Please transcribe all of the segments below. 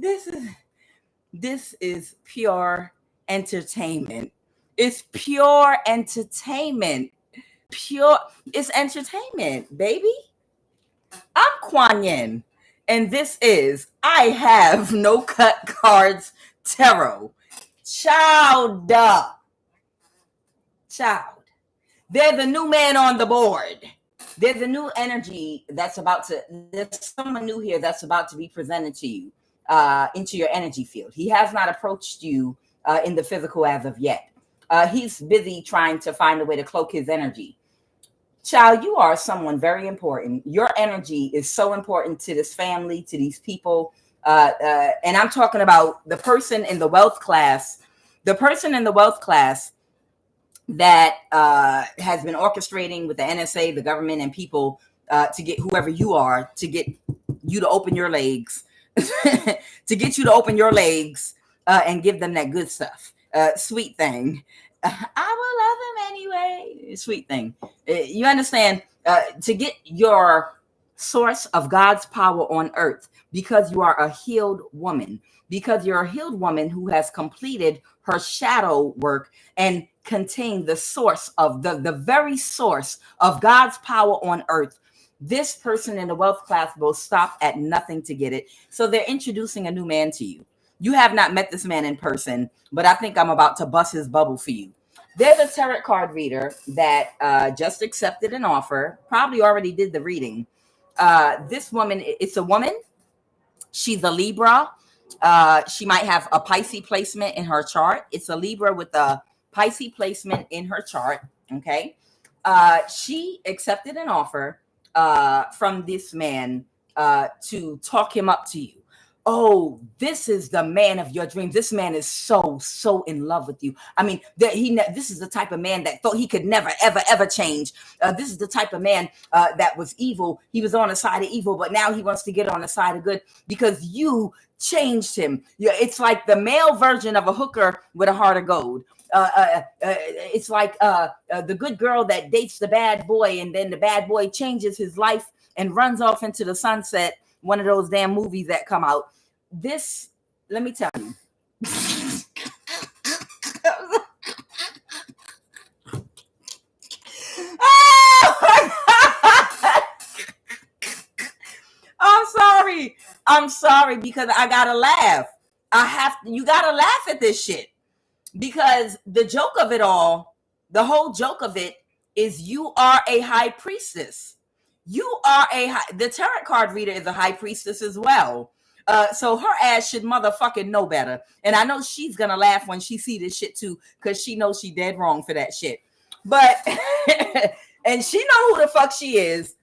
this is this is pure entertainment. It's pure entertainment. Pure, it's entertainment, baby. I'm Kuan Yin, and this is I Have No Cut Cards Tarot. Child. Child. There's a new man on the board. There's a new energy there's someone new here that's about to be presented to you into your energy field. He has not approached you in the physical as of yet. He's busy trying to find a way to cloak his energy. Child, you are someone very important. Your energy is so important to this family, to these people. And I'm talking about the person in the wealth class, that has been orchestrating with the NSA, the government, and people to get whoever you are, to get you to open your legs, to get you to open your legs and give them that good stuff. Sweet thing. I will love him anyway. Sweet thing. You understand? To get your source of God's power on earth, because you are a healed woman, because you're a healed woman who has completed her shadow work and contained the source of the very source of God's power on earth. This person in the wealth class will stop at nothing to get it. So they're introducing a new man to you. You have not met this man in person, but I think I'm about to bust his bubble for you. There's a tarot card reader that just accepted an offer, probably already did the reading. This woman, it's a woman. She's a Libra. She might have a Pisces placement in her chart. It's a Libra with a Pisces placement in her chart. Okay. She accepted an offer from this man to talk him up to you. Oh, this is the man of your dreams. This man is so in love with you. I mean, this is the type of man that thought he could never, ever change. This is the type of man that was evil. He was on the side of evil, but now he wants to get on the side of good because you changed him. Yeah, it's like the male version of a hooker with a heart of gold. It's like the good girl that dates the bad boy, and then the bad boy changes his life and runs off into the sunset. One of those damn movies that come out. This, let me tell you. I'm sorry because I gotta laugh. You gotta laugh at this shit. Because the joke of it all, the whole joke of it is you are a high priestess. The tarot card reader is a high priestess as well. So her ass should motherfucking know better. And I know she's gonna laugh when she see this shit too, because she knows she dead wrong for that shit. But and she know who the fuck she is.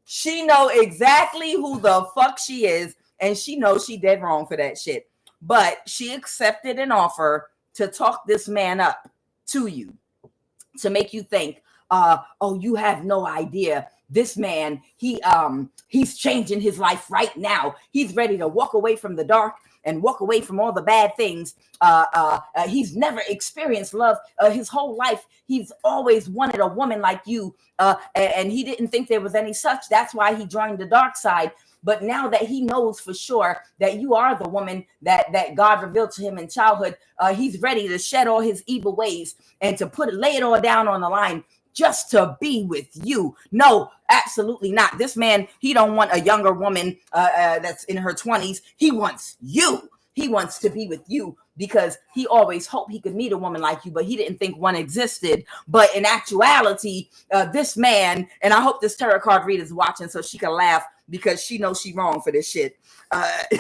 She know exactly who the fuck she is, and she knows she dead wrong for that shit. But she accepted an offer to talk this man up to you, to make you think, oh, you have no idea. This man, he's changing his life right now. He's ready to walk away from the dark and walk away from all the bad things. He's never experienced love his whole life. He's always wanted a woman like you, and he didn't think there was any such. That's why he joined the dark side. But now that he knows for sure that you are the woman that God revealed to him in childhood, he's ready to shed all his evil ways and to lay it all down on the line just to be with you. No, absolutely not. This man, he don't want a younger woman that's in her 20s. He wants you. He wants to be with you because he always hoped he could meet a woman like you, but he didn't think one existed. But in actuality, this man, and I hope this tarot card reader is watching so she can laugh because she knows she's wrong for this shit. I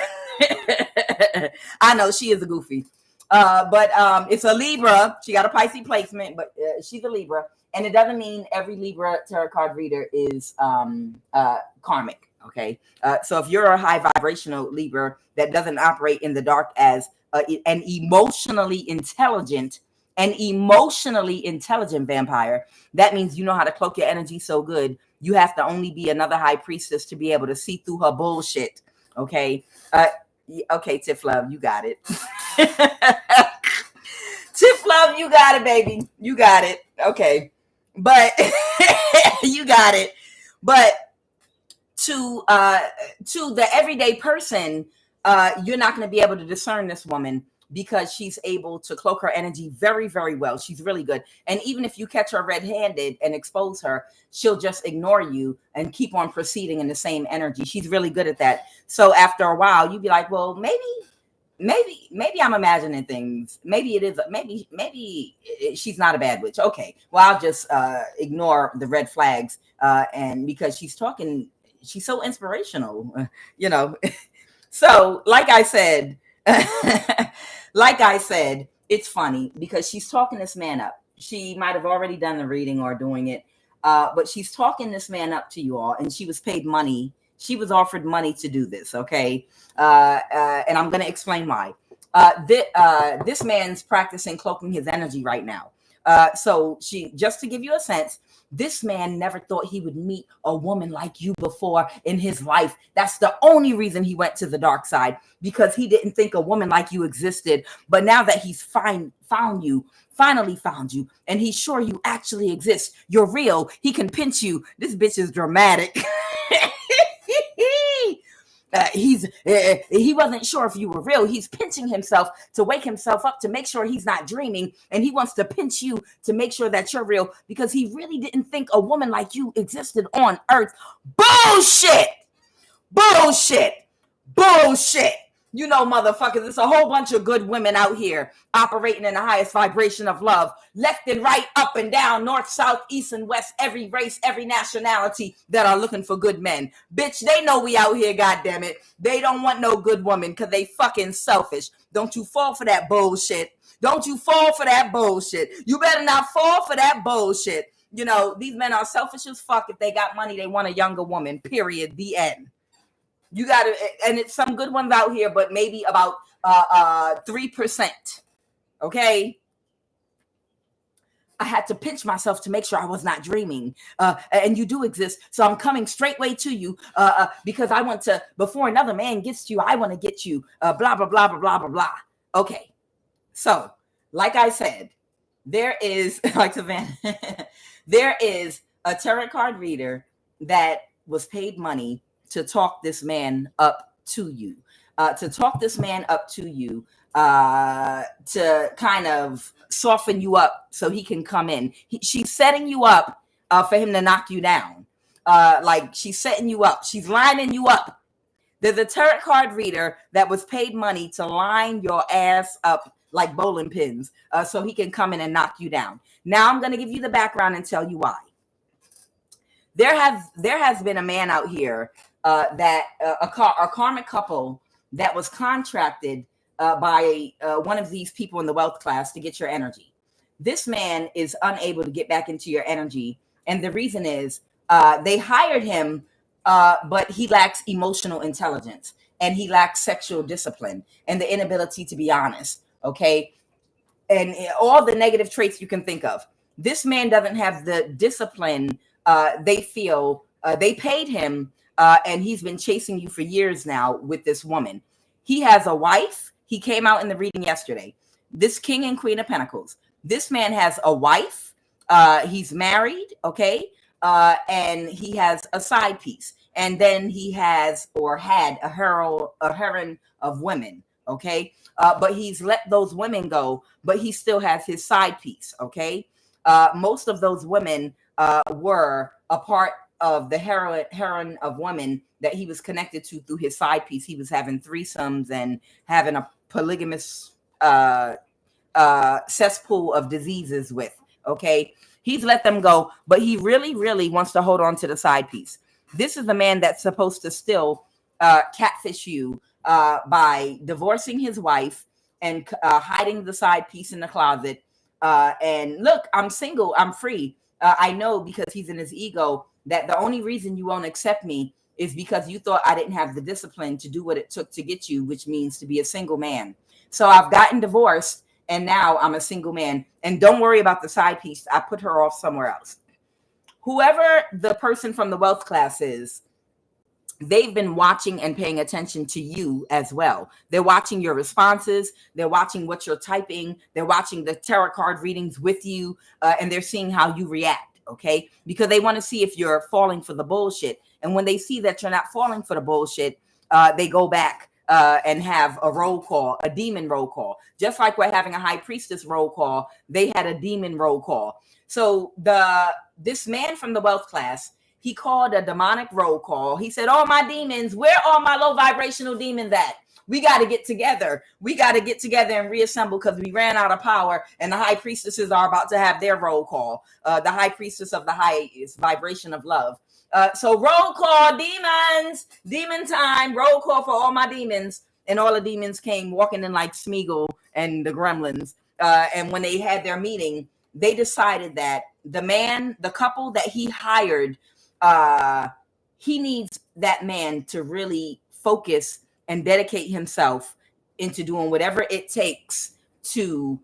know she is a goofy. But it's a Libra. She got a Pisces placement, but she's a Libra. And it doesn't mean every Libra tarot card reader is karmic, okay? So if you're a high vibrational Libra that doesn't operate in the dark as an emotionally intelligent vampire, that means you know how to cloak your energy so good. You have to only be another high priestess to be able to see through her bullshit, okay? Okay, Tiff Love, you got it. Tiff Love, you got it, baby. You got it. Okay. But you got it. But to the everyday person, you're not going to be able to discern this woman because she's able to cloak her energy very, very well. She's really good. And even if you catch her red-handed and expose her, she'll just ignore you and keep on proceeding in the same energy. She's really good at that. So after a while, you'd be like, well, maybe I'm imagining things. Maybe it is. Maybe she's not a bad witch. Okay, well, I'll just ignore the red flags. And because she's so inspirational, you know. So, like I said, it's funny because she's talking this man up. She might have already done the reading or doing it, but she's talking this man up to you all, and she was paid money. She was offered money to do this, okay? And I'm going to explain why. This man's practicing cloaking his energy right now. So just to give you a sense, this man never thought he would meet a woman like you before in his life. That's the only reason he went to the dark side, because he didn't think a woman like you existed. But now that he's finally found you, and he's sure you actually exist, you're real, he can pinch you. This bitch is dramatic. He wasn't sure if you were real. He's pinching himself to wake himself up, to make sure he's not dreaming. And he wants to pinch you to make sure that you're real, because he really didn't think a woman like you existed on earth. Bullshit. You know, motherfuckers, there's a whole bunch of good women out here operating in the highest vibration of love, left and right, up and down, north, south, east and west, every race, every nationality, that are looking for good men. Bitch, they know we out here, goddammit. They don't want no good woman because they fucking selfish. Don't you fall for that bullshit. You better not fall for that bullshit. You know, these men are selfish as fuck. If they got money, they want a younger woman, period, the end. You got to, and it's some good ones out here, but maybe about 3%. Okay. I had to pinch myself to make sure I was not dreaming. And you do exist. So I'm coming straightway to you because I want to, before another man gets to you, I want to get you, blah, blah, blah, blah, blah, blah, blah. Okay. So, like I said, there is, like Savannah, there is a tarot card reader that was paid money to talk this man up to you, to kind of soften you up so he can come in. She's setting you up for him to knock you down. Like she's setting you up. She's lining you up. There's a tarot card reader that was paid money to line your ass up like bowling pins so he can come in and knock you down. Now I'm going to give you the background and tell you why. There has been a man out here that a karmic couple that was contracted by one of these people in the wealth class to get your energy. This man is unable to get back into your energy. And the reason is they hired him, but he lacks emotional intelligence and he lacks sexual discipline and the inability to be honest. Okay. And all the negative traits you can think of. This man doesn't have the discipline. They feel they paid him. And he's been chasing you for years now with this woman. He has a wife. He came out in the reading yesterday. This King and Queen of Pentacles. This man has a wife. He's married, okay? And he has a side piece. And then he has or had a harem of women, okay? But he's let those women go, but he still has his side piece, okay? Most of those women were a part of the harem of women that he was connected to through his side piece. He was having threesomes and having a polygamous cesspool of diseases with, okay? He's let them go, but he really, really wants to hold on to the side piece. This is the man that's supposed to still catfish you by divorcing his wife and hiding the side piece in the closet. And look, I'm single, I'm free. I know because he's in his ego that the only reason you won't accept me is because you thought I didn't have the discipline to do what it took to get you, which means to be a single man. So I've gotten divorced and now I'm a single man. And don't worry about the side piece. I put her off somewhere else. Whoever the person from the wealth class is, they've been watching and paying attention to you as well. They're watching your responses. They're watching what you're typing. They're watching the tarot card readings with you, and they're seeing how you react, okay? Because they want to see if you're falling for the bullshit. And when they see that you're not falling for the bullshit, they go back and have a roll call, a demon roll call. Just like we're having a high priestess roll call, they had a demon roll call. So this man from the wealth class, he called a demonic roll call. He said, all my demons, where are my low vibrational demons at? We got to get together. We got to get together and reassemble because we ran out of power. And the high priestesses are about to have their roll call. The high priestess of the highest vibration of love. So roll call, demons, demon time, roll call for all my demons. And all the demons came walking in like Smeagol and the gremlins. And when they had their meeting, they decided that the couple that he hired, he needs that man to really focus and dedicate himself into doing whatever it takes to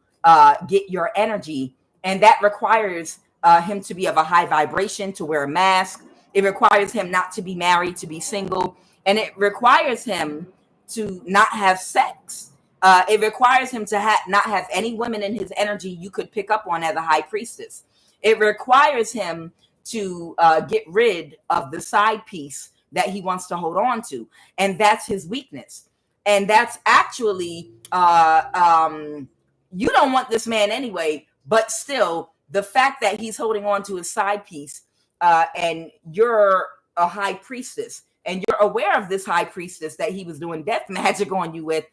get your energy. And that requires him to be of a high vibration, to wear a mask. It requires him not to be married, to be single. And it requires him to not have sex. It requires him to not have any women in his energy you could pick up on as a high priestess. It requires him to get rid of the side piece that he wants to hold on to. And that's his weakness. And that's actually, you don't want this man anyway, but still the fact that he's holding on to his side piece, and you're a high priestess and you're aware of this high priestess that he was doing death magic on you with,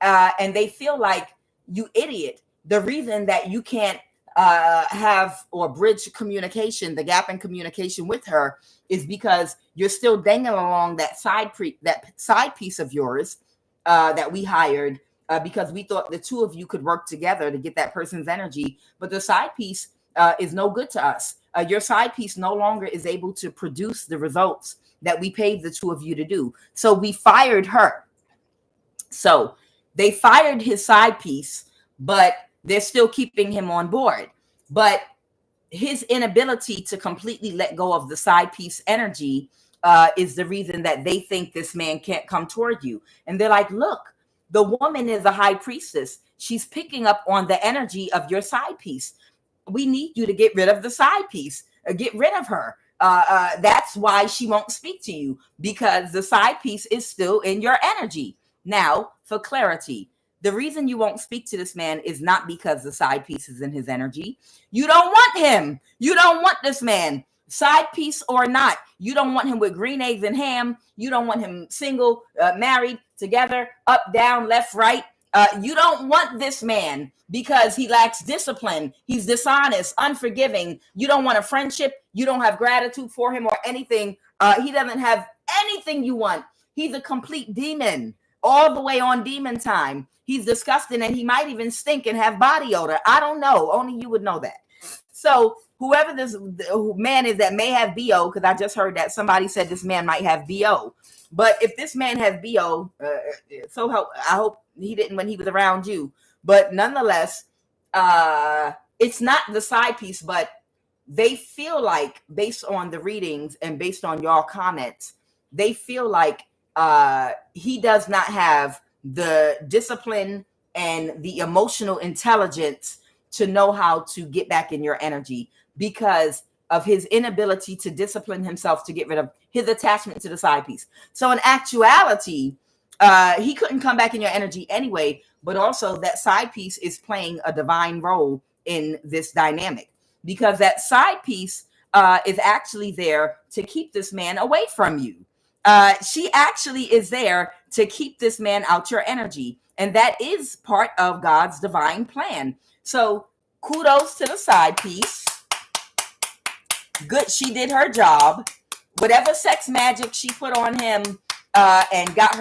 and they feel like, you idiot, the reason that you can't have or bridge communication, the gap in communication with her, is because you're still dangling along that side piece of yours that we hired because we thought the two of you could work together to get that person's energy. But the side piece is no good to us. Your side piece no longer is able to produce the results that we paid the two of you to do. So we fired her. So they fired his side piece, but they're still keeping him on board. But his inability to completely let go of the side piece energy is the reason that they think this man can't come toward you. And they're like, look, the woman is a high priestess. She's picking up on the energy of your side piece. We need you to get rid of the side piece. Get rid of her. That's why she won't speak to you, because the side piece is still in your energy. Now, for clarity, the reason you won't speak to this man is not because the side piece is in his energy. You don't want him. You don't want this man, side piece or not. You don't want him with green eggs and ham. You don't want him single, married, together, up, down, left, right. You don't want this man because he lacks discipline. He's dishonest, unforgiving. You don't want a friendship. You don't have gratitude for him or anything. He doesn't have anything you want. He's a complete demon, all the way on demon time. He's disgusting, and he might even stink and have body odor. I don't know. Only you would know that. So whoever this man is that may have BO, because I just heard that somebody said this man might have BO. But if this man has BO, I hope he didn't when he was around you. But nonetheless, it's not the side piece, but they feel like, based on the readings and based on y'all comments, they feel like he does not have the discipline and the emotional intelligence to know how to get back in your energy because of his inability to discipline himself to get rid of his attachment to the side piece. So in actuality, he couldn't come back in your energy anyway, but also that side piece is playing a divine role in this dynamic, because that side piece is actually there to keep this man away from you. She actually is there to keep this man out your energy. And that is part of God's divine plan. So kudos to the side piece. Good. She did her job. Whatever sex magic she put on him and got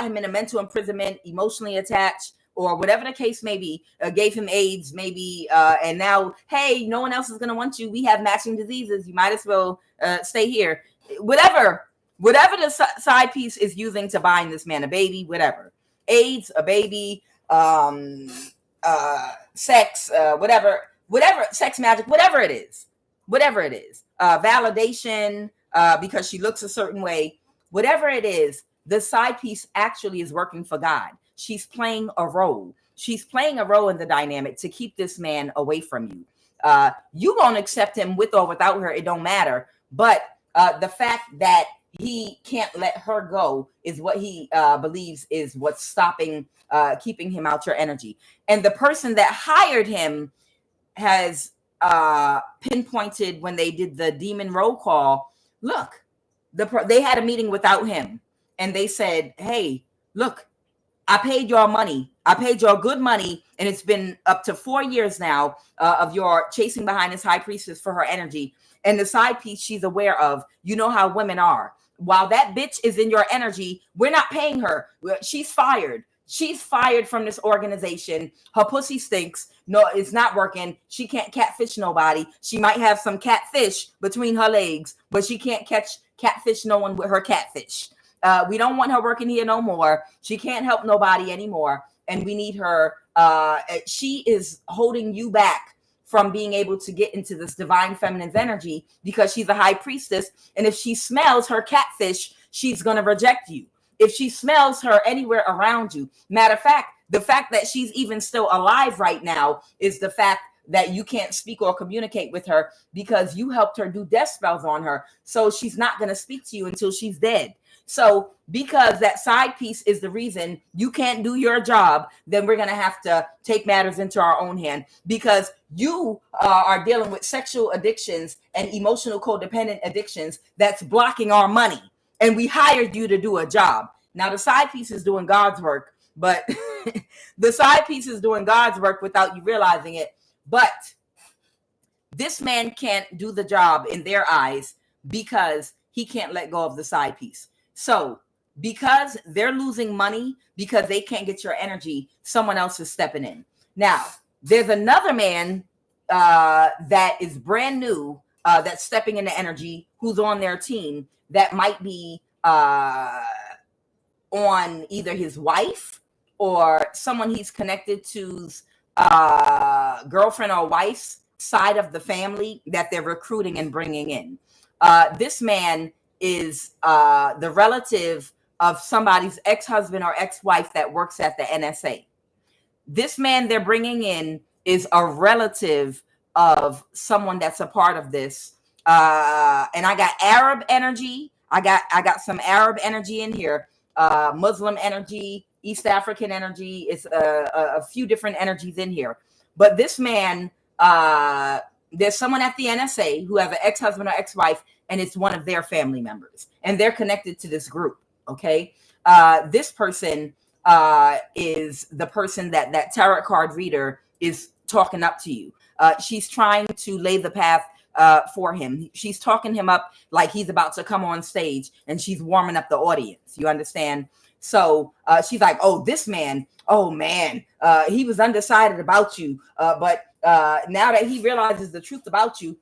him in a mental imprisonment, emotionally attached, or whatever the case may be, gave him AIDS, maybe, and now, hey, no one else is going to want you. We have matching diseases. You might as well stay here. Whatever the side piece is using to bind this man, a baby, whatever, AIDS, a baby, sex, whatever, sex magic, whatever it is, validation, because she looks a certain way, whatever it is, the side piece actually is working for God. She's playing a role. She's playing a role in the dynamic to keep this man away from you. You won't accept him with or without her. It don't matter. But the fact that he can't let her go is what he believes is what's stopping, keeping him out your energy. And the person that hired him has pinpointed when they did the demon roll call, look, they had a meeting without him, and they said, hey, look, I paid y'all money. I paid y'all good money, and it's been up to 4 years now of your chasing behind this high priestess for her energy. And the side piece she's aware of, you know how women are. While that bitch is in your energy, we're not paying her. She's fired. She's fired from this organization. Her pussy stinks. No, it's not working. She can't catfish nobody. She might have some catfish between her legs, but she can't catfish no one with her catfish. We don't want her working here no more. She can't help nobody anymore. And we need her. She is holding you back from being able to get into this divine feminine's energy because she's a high priestess. And if she smells her catfish, she's going to reject you. If she smells her anywhere around you. Matter of fact, the fact that she's even still alive right now is the fact that you can't speak or communicate with her because you helped her do death spells on her. So she's not going to speak to you until she's dead. So because that side piece is the reason you can't do your job, then we're going to have to take matters into our own hand because you are dealing with sexual addictions and emotional codependent addictions that's blocking our money. And we hired you to do a job. Now the side piece is doing God's work, but the side piece is doing God's work without you realizing it. But this man can't do the job in their eyes because he can't let go of the side piece. So because they're losing money, because they can't get your energy, someone else is stepping in. Now, there's another man that is brand new that's stepping into energy, who's on their team that might be on either his wife or someone he's connected to's girlfriend or wife's side of the family that they're recruiting and bringing in. This man is the relative of somebody's ex-husband or ex-wife that works at the NSA. This man they're bringing in is a relative of someone that's a part of this. And I got Arab energy. I got some Arab energy in here, Muslim energy, East African energy. It's a few different energies in here. But this man, there's someone at the NSA who has an ex-husband or ex-wife, and it's one of their family members, and they're connected to this group. Okay. This person is the person that tarot card reader is talking up to you. She's trying to lay the path for him. She's talking him up like he's about to come on stage, and she's warming up the audience. You understand? So she's like, oh, this man, oh man, he was undecided about you. But now that he realizes the truth about you,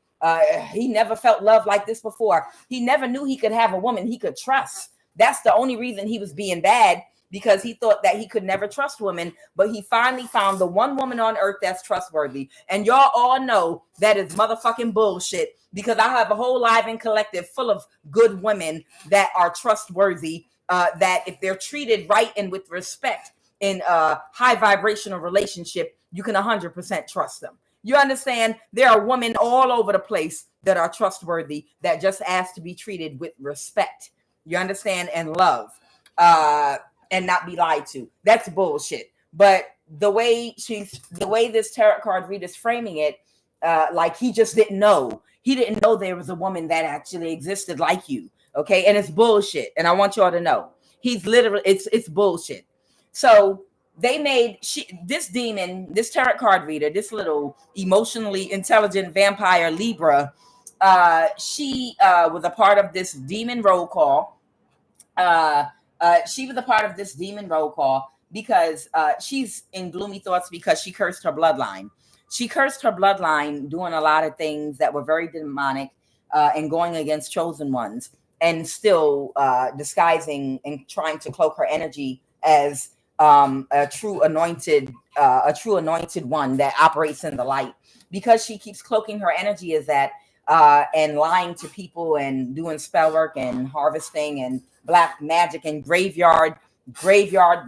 he never felt love like this before. He never knew he could have a woman he could trust. That's the only reason he was being bad, because he thought that he could never trust women. But he finally found the one woman on earth that's trustworthy. And y'all all know that is motherfucking bullshit, because I have a whole live and collective full of good women that are trustworthy, that if they're treated right and with respect in a high vibrational relationship, you can 100% trust them. You understand? There are women all over the place that are trustworthy, that just ask to be treated with respect. You understand? And love, and not be lied to. That's bullshit. But the way this tarot card reader's framing it, like he just didn't know. He didn't know there was a woman that actually existed like you. Okay. And it's bullshit. And I want y'all to know, he's literally, it's bullshit. So they made this demon, this tarot card reader, this little emotionally intelligent vampire Libra. She was a part of this demon roll call. She was a part of this demon roll call because she's in gloomy thoughts because she cursed her bloodline. She cursed her bloodline doing a lot of things that were very demonic and going against chosen ones, and still disguising and trying to cloak her energy as a true anointed one that operates in the light. Because she keeps cloaking her energy as that and lying to people and doing spell work and harvesting and black magic and graveyard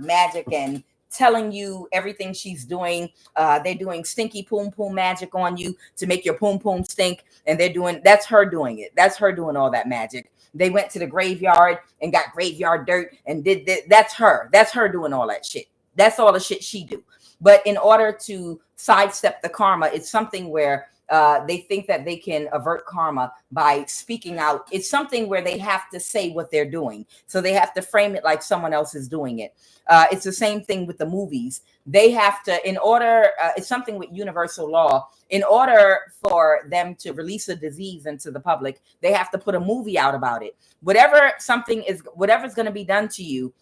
magic and telling you everything she's doing. They're doing stinky poom poom magic on you to make your poom poom stink. And that's her doing it. That's her doing all that magic. They went to the graveyard and got graveyard dirt and did that. That's her. That's her doing all that shit. That's all the shit she do. But in order to sidestep the karma, it's something where they think that they can avert karma by speaking out. It's something where they have to say what they're doing. So they have to frame it like someone else is doing it. It's the same thing with the movies. They have to, it's something with universal law. In order for them to release a disease into the public, they have to put a movie out about it. Whatever's going to be done to you,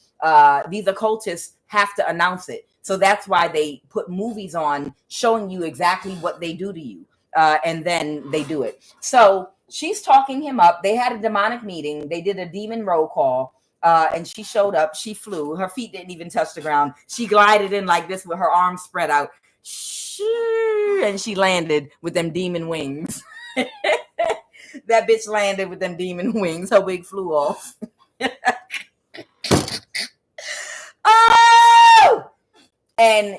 these occultists have to announce it. So that's why they put movies on showing you exactly what they do to you. And then they do it. So she's talking him up. They had a demonic meeting. They did a demon roll call. And she showed up. She flew. Her feet didn't even touch the ground. She glided in like this with her arms spread out. And she landed with them demon wings. That bitch landed with them demon wings. Her wig flew off. Oh! And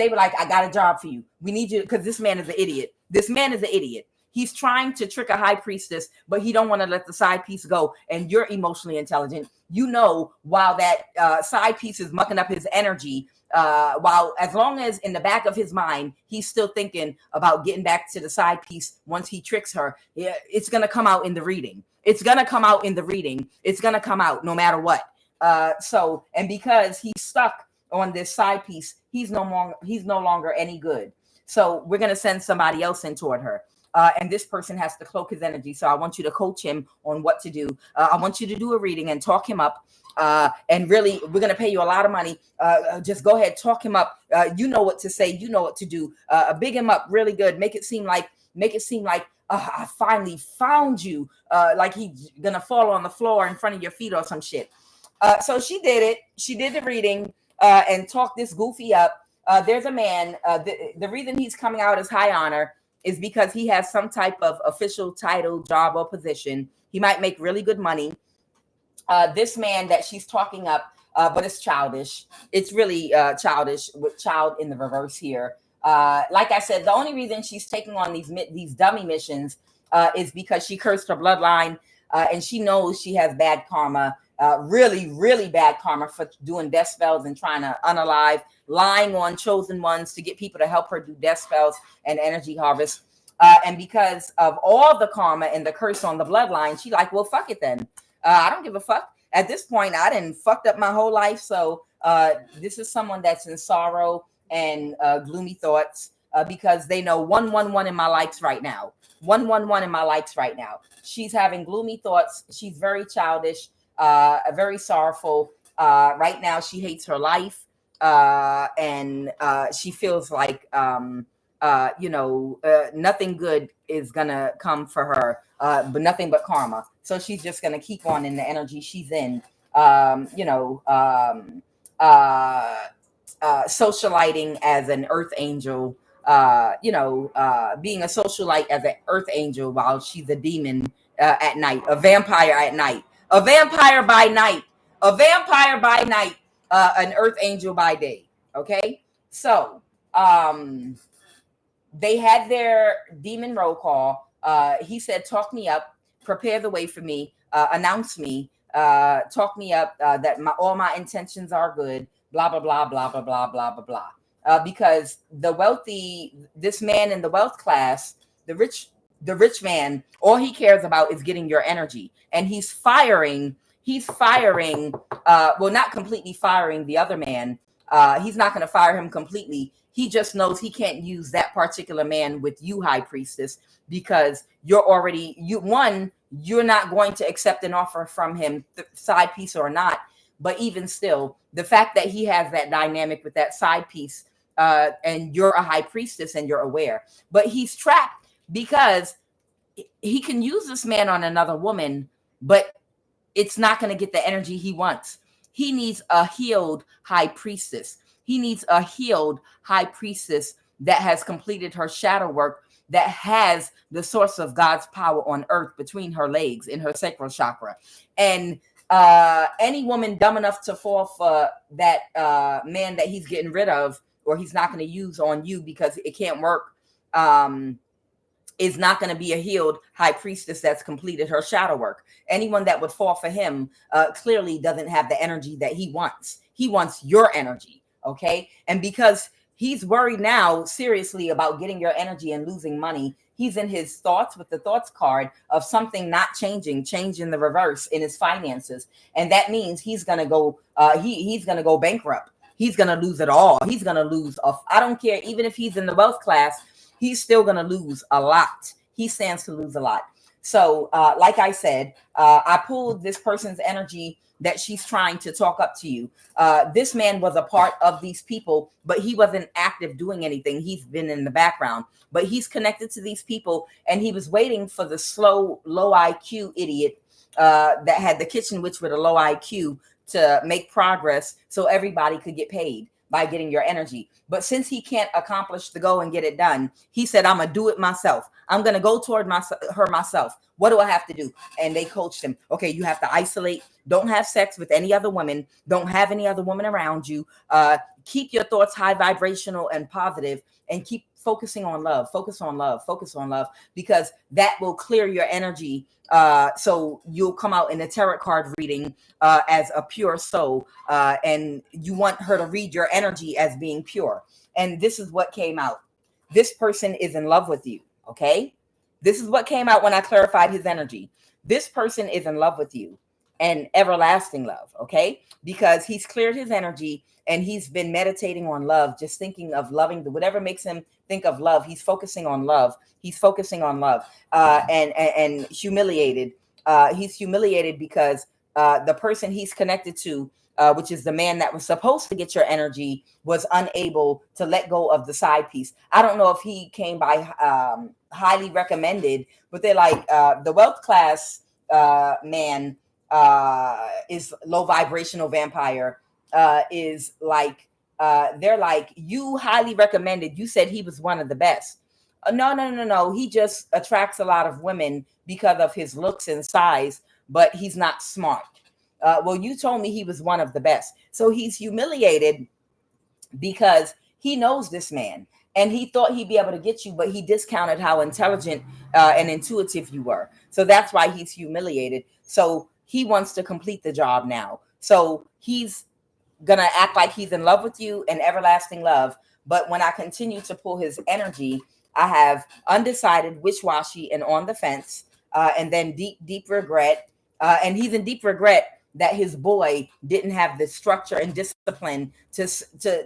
they were like, I got a job for you. We need you, because this man is an idiot. This man is an idiot. He's trying to trick a high priestess, but he don't want to let the side piece go. And you're emotionally intelligent. You know, while that side piece is mucking up his energy, as long as in the back of his mind, he's still thinking about getting back to the side piece once he tricks her, it's going to come out in the reading. It's going to come out in the reading. It's going to come out no matter what. And because he's stuck on this side piece, he's no longer any good. So we're going to send somebody else in toward her. And this person has to cloak his energy. So I want you to coach him on what to do. I want you to do a reading and talk him up. And really, we're going to pay you a lot of money. Just go ahead, talk him up. You know what to say. You know what to do. Big him up really good. Make it seem like I finally found you. Like he's going to fall on the floor in front of your feet or some shit. So she did it. She did the reading and talked this goofy up. There's a man. The reason he's coming out as high honor is because he has some type of official title, job, or position. He might make really good money. This man that she's talking up, but it's childish. It's really childish with child in the reverse here. Like I said, the only reason she's taking on these dummy missions is because she cursed her bloodline and she knows she has bad karma. Really, really bad karma for doing death spells and trying to unalive, lying on chosen ones to get people to help her do death spells and energy harvest. And because of all the karma and the curse on the bloodline, she like, well, fuck it then. I don't give a fuck. At this point, I done fucked up my whole life. So this is someone that's in sorrow and gloomy thoughts because they know 111 in my likes right now. 111 in my likes right now. She's having gloomy thoughts. She's very childish. Very sorrowful. Right now, she hates her life, and she feels like, nothing good is gonna come for her, but nothing but karma. So she's just gonna keep on in the energy she's in, socialiting as an earth angel, being a socialite as an earth angel while she's a demon at night, a vampire at night. A vampire by night, an earth angel by day. Okay. So, they had their demon roll call. He said, talk me up, prepare the way for me, announce me, talk me up, that all my intentions are good, blah, blah, blah, blah, blah, blah, blah, blah, blah. Because this man in the wealth class, the rich man, all he cares about is getting your energy. And he's firing, well, not completely firing the other man. He's not going to fire him completely. He just knows he can't use that particular man with you, high priestess, because you're not going to accept an offer from him, side piece or not. But even still, the fact that he has that dynamic with that side piece, and you're a high priestess and you're aware, but he's trapped because he can use this man on another woman, but it's not going to get the energy he wants. He needs a healed high priestess. He needs a healed high priestess that has completed her shadow work, that has the source of God's power on earth between her legs in her sacral chakra. And Any woman dumb enough to fall for that man that he's getting rid of, or he's not going to use on you because it can't work, is not going to be a healed high priestess that's completed her shadow work. Anyone that would fall for him clearly doesn't have the energy that he wants. He wants your energy, okay? And because he's worried now seriously about getting your energy and losing money, he's in his thoughts with the thoughts card of something not changing, change in the reverse in his finances. And that means he's going to go, he's going to go bankrupt. He's going to lose it all. He's going to lose, I don't care, even if he's in the wealth class, he's still going to lose a lot. He stands to lose a lot. So like I said, I pulled this person's energy that she's trying to talk up to you. This man was a part of these people, but he wasn't active doing anything. He's been in the background, but he's connected to these people, and he was waiting for the slow, low IQ idiot that had the kitchen witch with a low IQ to make progress so everybody could get paid by getting your energy. But since he can't accomplish the goal and get it done, he said, I'm going to do it myself. I'm going to go toward her myself. What do I have to do? And they coached him. Okay, you have to isolate. Don't have sex with any other women. Don't have any other women around you. Keep your thoughts high vibrational and positive, and keep focusing on love. Focus on love. Focus on love, because that will clear your energy. So you'll come out in a tarot card reading as a pure soul, and you want her to read your energy as being pure. And this is what came out. This person is in love with you. Okay. This is what came out when I clarified his energy. This person is in love with you, and everlasting love. Okay. Because he's cleared his energy and he's been meditating on love, just thinking of loving, whatever makes him think of love. He's focusing on love. He's focusing on love, and humiliated. He's humiliated because the person he's connected to, which is the man that was supposed to get your energy, was unable to let go of the side piece. I don't know if he came by highly recommended, but they're like, the wealth class man is low vibrational vampire, is like, they're like, you highly recommended. You said he was one of the best. No. He just attracts a lot of women because of his looks and size, but he's not smart. Well, you told me he was one of the best. So he's humiliated because he knows this man and he thought he'd be able to get you, but he discounted how intelligent and intuitive you were. So that's why he's humiliated. So he wants to complete the job now. So he's going to act like he's in love with you and everlasting love. But when I continue to pull his energy, I have undecided, wishy-washy, and on the fence, and then deep regret. And he's in deep regret that his boy didn't have the structure and discipline to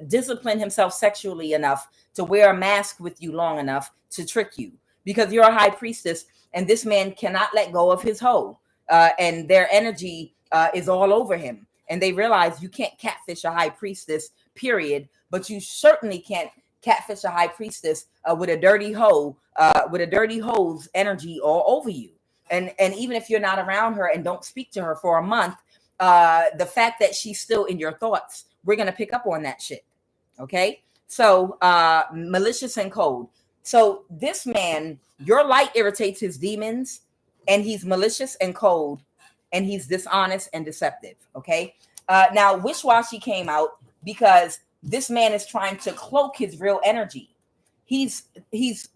discipline himself sexually enough to wear a mask with you long enough to trick you, because you're a high priestess and this man cannot let go of his hoe, and their energy is all over him. And they realize you can't catfish a high priestess, period, but you certainly can't catfish a high priestess with a dirty hoe, with a dirty hoe's energy all over you. And even if you're not around her and don't speak to her for a month, the fact that she's still in your thoughts, we're going to pick up on that shit. Okay. So malicious and cold. So this man, your light irritates his demons, and he's malicious and cold, and he's dishonest and deceptive. Okay. Now wish-washy came out because this man is trying to cloak his real energy. He's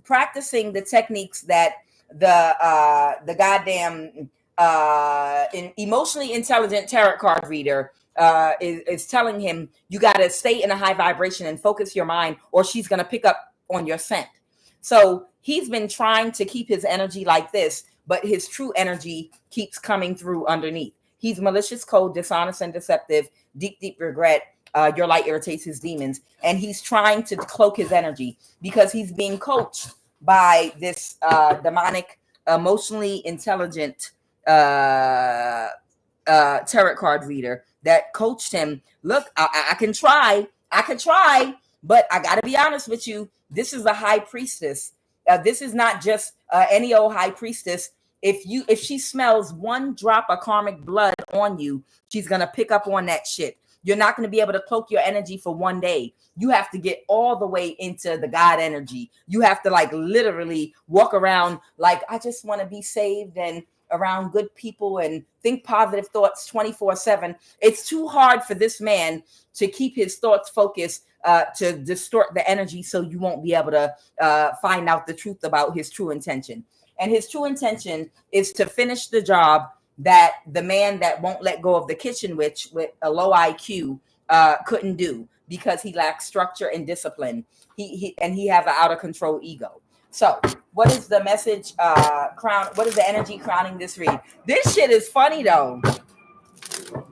practicing the techniques that the goddamn emotionally intelligent tarot card reader is telling him, you got to stay in a high vibration and focus your mind, or she's going to pick up on your scent. So he's been trying to keep his energy like this, but his true energy keeps coming through underneath. He's malicious, cold, dishonest, and deceptive, deep regret. Your light irritates his demons, and he's trying to cloak his energy because he's being coached by this demonic, emotionally intelligent tarot card reader that coached him. Look, I can try, but I got to be honest with you. This is a high priestess. This is not just any old high priestess. If she smells one drop of karmic blood on you, she's gonna pick up on that shit. You're not going to be able to cloak your energy for one day. You have to get all the way into the God energy. You have to like literally walk around like, I just want to be saved and around good people and think positive thoughts 24/7. It's too hard for this man to keep his thoughts focused, to distort the energy, so you won't be able to find out the truth about his true intention. And his true intention is to finish the job that the man that won't let go of the kitchen witch with a low IQ couldn't do, because he lacks structure and discipline. He has an out of control ego. So what is the message what is the energy crowning this read? This shit is funny though.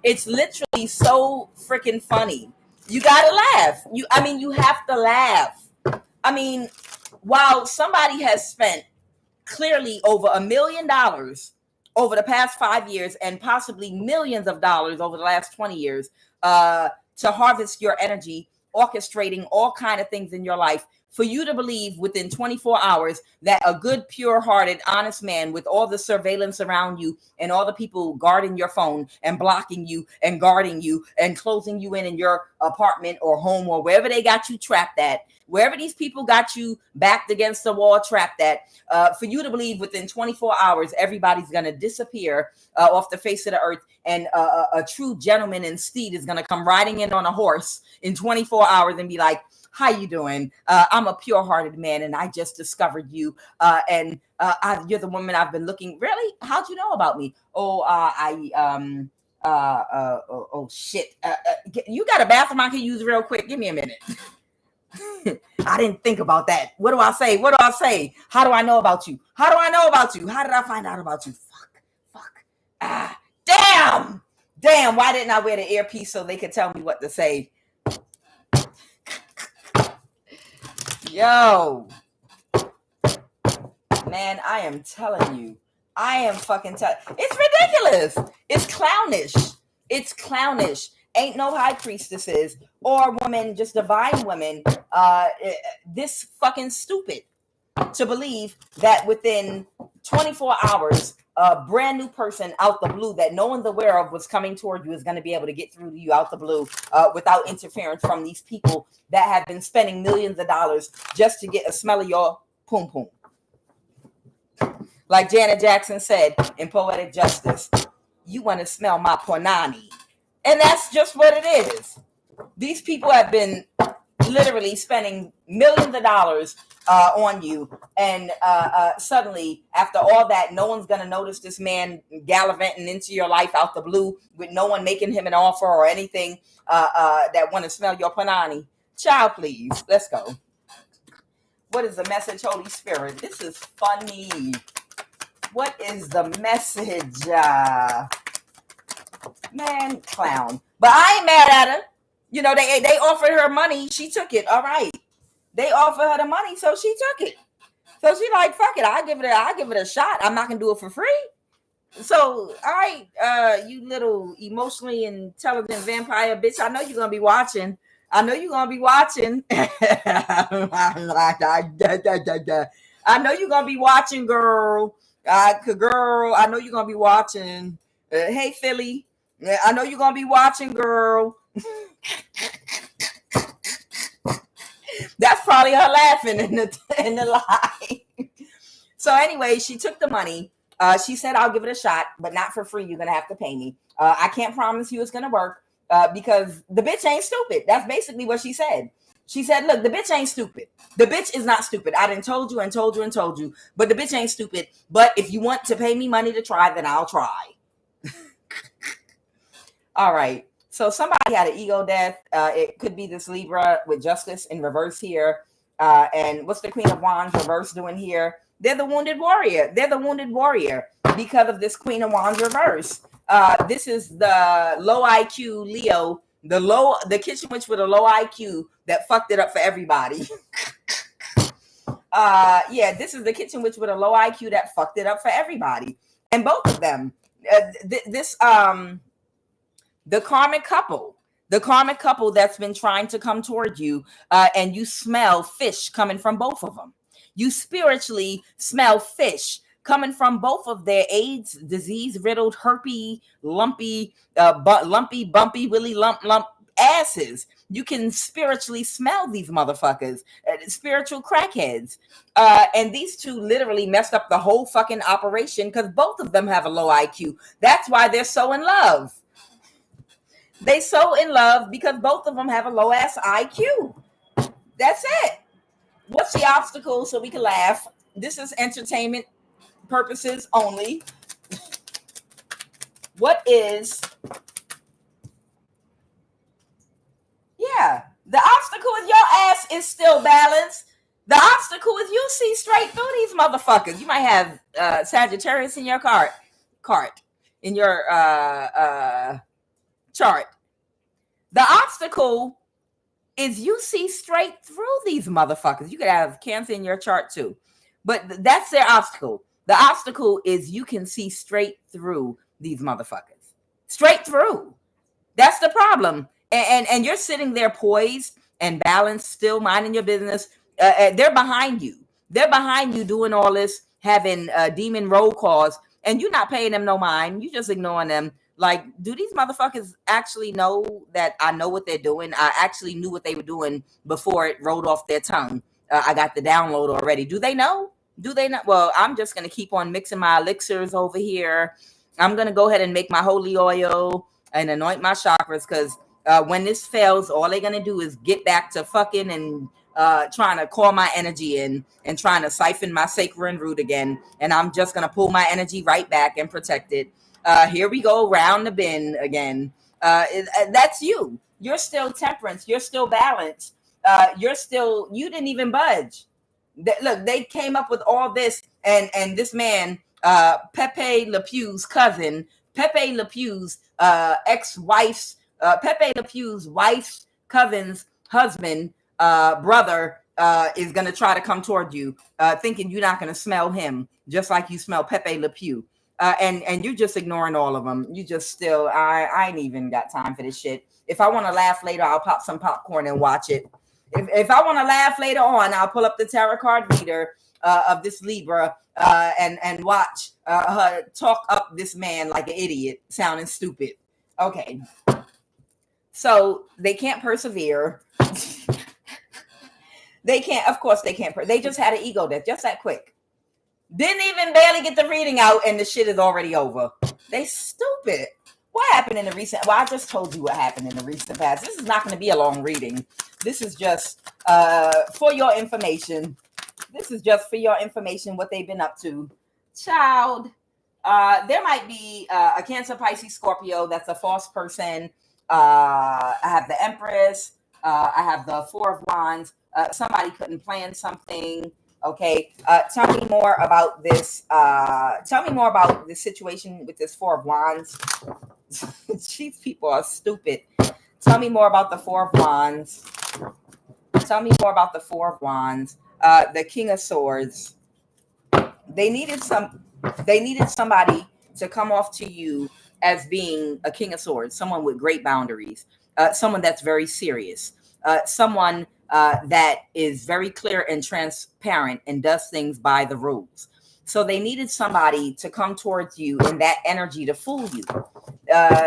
It's literally so freaking funny. You gotta laugh. You have to laugh. I mean, while somebody has spent clearly over $1 million over the past 5 years, and possibly millions of dollars over the last 20 years, to harvest your energy, orchestrating all kind of things in your life, for you to believe within 24 hours that a good, pure-hearted, honest man, with all the surveillance around you and all the people guarding your phone and blocking you and guarding you and closing you in your apartment or home or wherever they got you trapped at, wherever these people got you backed against the wall trapped at, for you to believe within 24 hours everybody's going to disappear off the face of the earth, and a true gentleman in steed is going to come riding in on a horse in 24 hours and be like, how you doing? I'm a pure-hearted man, and I just discovered you. You're the woman I've been looking. Really? How'd you know about me? Oh, shit. You got a bathroom I can use real quick? Give me a minute. I didn't think about that. What do I say? What do I say? How do I know about you? How do I know about you? How did I find out about you? Fuck. Damn. Why didn't I wear the earpiece so they could tell me what to say? Yo, man, I am telling you, it's ridiculous. It's clownish. Ain't no high priestesses or women, just divine women, this fucking stupid to believe that within 24 hours, a brand new person out the blue that no one's aware of was coming toward you is going to be able to get through to you out the blue without interference from these people that have been spending millions of dollars just to get a smell of your poom poom. Like Janet Jackson said in Poetic Justice, you want to smell my pornani. And that's just what it is. These people have been literally spending millions of dollars on you, and suddenly, after all that, no one's gonna notice this man gallivanting into your life out the blue with no one making him an offer or anything that want to smell your panani. Child, please, let's go. What is the message, Holy Spirit? This is funny. What is the message? Man, clown. But I ain't mad at her. You know, they offered her money. She took it. All right. They offered her the money, so she took it. So she like, fuck it. I'll give it a shot. I'm not gonna do it for free. So, all right, you little emotionally intelligent vampire bitch. I know you're gonna be watching. I know you're gonna be watching, girl. Girl, I know you're gonna be watching. Hey, Philly. I know you're gonna be watching, girl. That's probably her laughing in the lie. So anyway, she took the money. She said, I'll give it a shot, but not for free. You're going to have to pay me. I can't promise you it's going to work because the bitch ain't stupid. That's basically what she said. She said, look, the bitch ain't stupid. The bitch is not stupid. I done told you, but the bitch ain't stupid. But if you want to pay me money to try, then I'll try. All right. So somebody had an ego death. It could be this Libra with justice in reverse here. And what's the Queen of Wands reverse doing here? They're the wounded warrior. Because of this Queen of Wands reverse. This is the low IQ Leo, the kitchen witch with a low IQ that fucked it up for everybody. This is the kitchen witch with a low IQ that fucked it up for everybody. And both of them, the karmic couple that's been trying to come toward you, and you smell fish coming from both of them. You spiritually smell fish coming from both of their AIDS, disease-riddled, herpy, lumpy, bumpy, willy lump asses. You can spiritually smell these motherfuckers, spiritual crackheads. And these two literally messed up the whole fucking operation because both of them have a low IQ. That's why they're so in love. They so in love because both of them have a low ass IQ. That's it. What's the obstacle so we can laugh? This is entertainment purposes only. What is... Yeah, the obstacle is your ass is still balanced. The obstacle is you see straight through these motherfuckers. You might have Sagittarius in your chart in your chart. The obstacle is you see straight through these motherfuckers. You could have Cancer in your chart too, but that's their obstacle. The obstacle is you can see straight through these motherfuckers. Straight through. That's the problem. And you're sitting there poised and balanced, still minding your business. They're behind you. They're behind you doing all this, having demon roll calls, and you're not paying them no mind. You just ignoring them. Like, do these motherfuckers actually know that I know what they're doing? I actually knew what they were doing before it rolled off their tongue. I got the download already. Do they know? Do they not? Well, I'm just going to keep on mixing my elixirs over here. I'm going to go ahead and make my holy oil and anoint my chakras because when this fails, all they're going to do is get back to fucking and trying to call my energy in and trying to siphon my sacred root again. And I'm just going to pull my energy right back and protect it. Here we go, round the bend again. That's you. You're still temperance. You're still balanced. You didn't even budge. Look, they came up with all this. And this man, Pepe Le Pew's cousin, Pepe Le Pew's ex-wife's, Pepe Le Pew's wife's cousin's husband, brother, is going to try to come toward you, thinking you're not going to smell him, just like you smell Pepe Le Pew. And you're just ignoring all of them. You just still, I ain't even got time for this shit. If I want to laugh later, I'll pop some popcorn and watch it. If I want to laugh later on, I'll pull up the tarot card reader of this Libra and watch her talk up this man like an idiot, sounding stupid. Okay. So they can't persevere. They can't, of course they can't. They just had an ego death, just that quick. Didn't even barely get the reading out and the shit is already over. They stupid. What happened in the recent? Well, I just told you what happened in the recent past. This is not going to be a long reading. This is just for your information. This is just for your information what they've been up to. Child, there might be a Cancer, Pisces, Scorpio. That's a false person. I have the Empress. I have the Four of Wands. Somebody couldn't plan something. Okay. Tell me more about this. Tell me more about the situation with this Four of Wands. These people are stupid. Tell me more about the Four of Wands. Tell me more about the Four of Wands. The King of Swords. They needed somebody to come off to you as being a King of Swords, someone with great boundaries, someone that's very serious, someone that is very clear and transparent and does things by the rules. So they needed somebody to come towards you in that energy to fool you,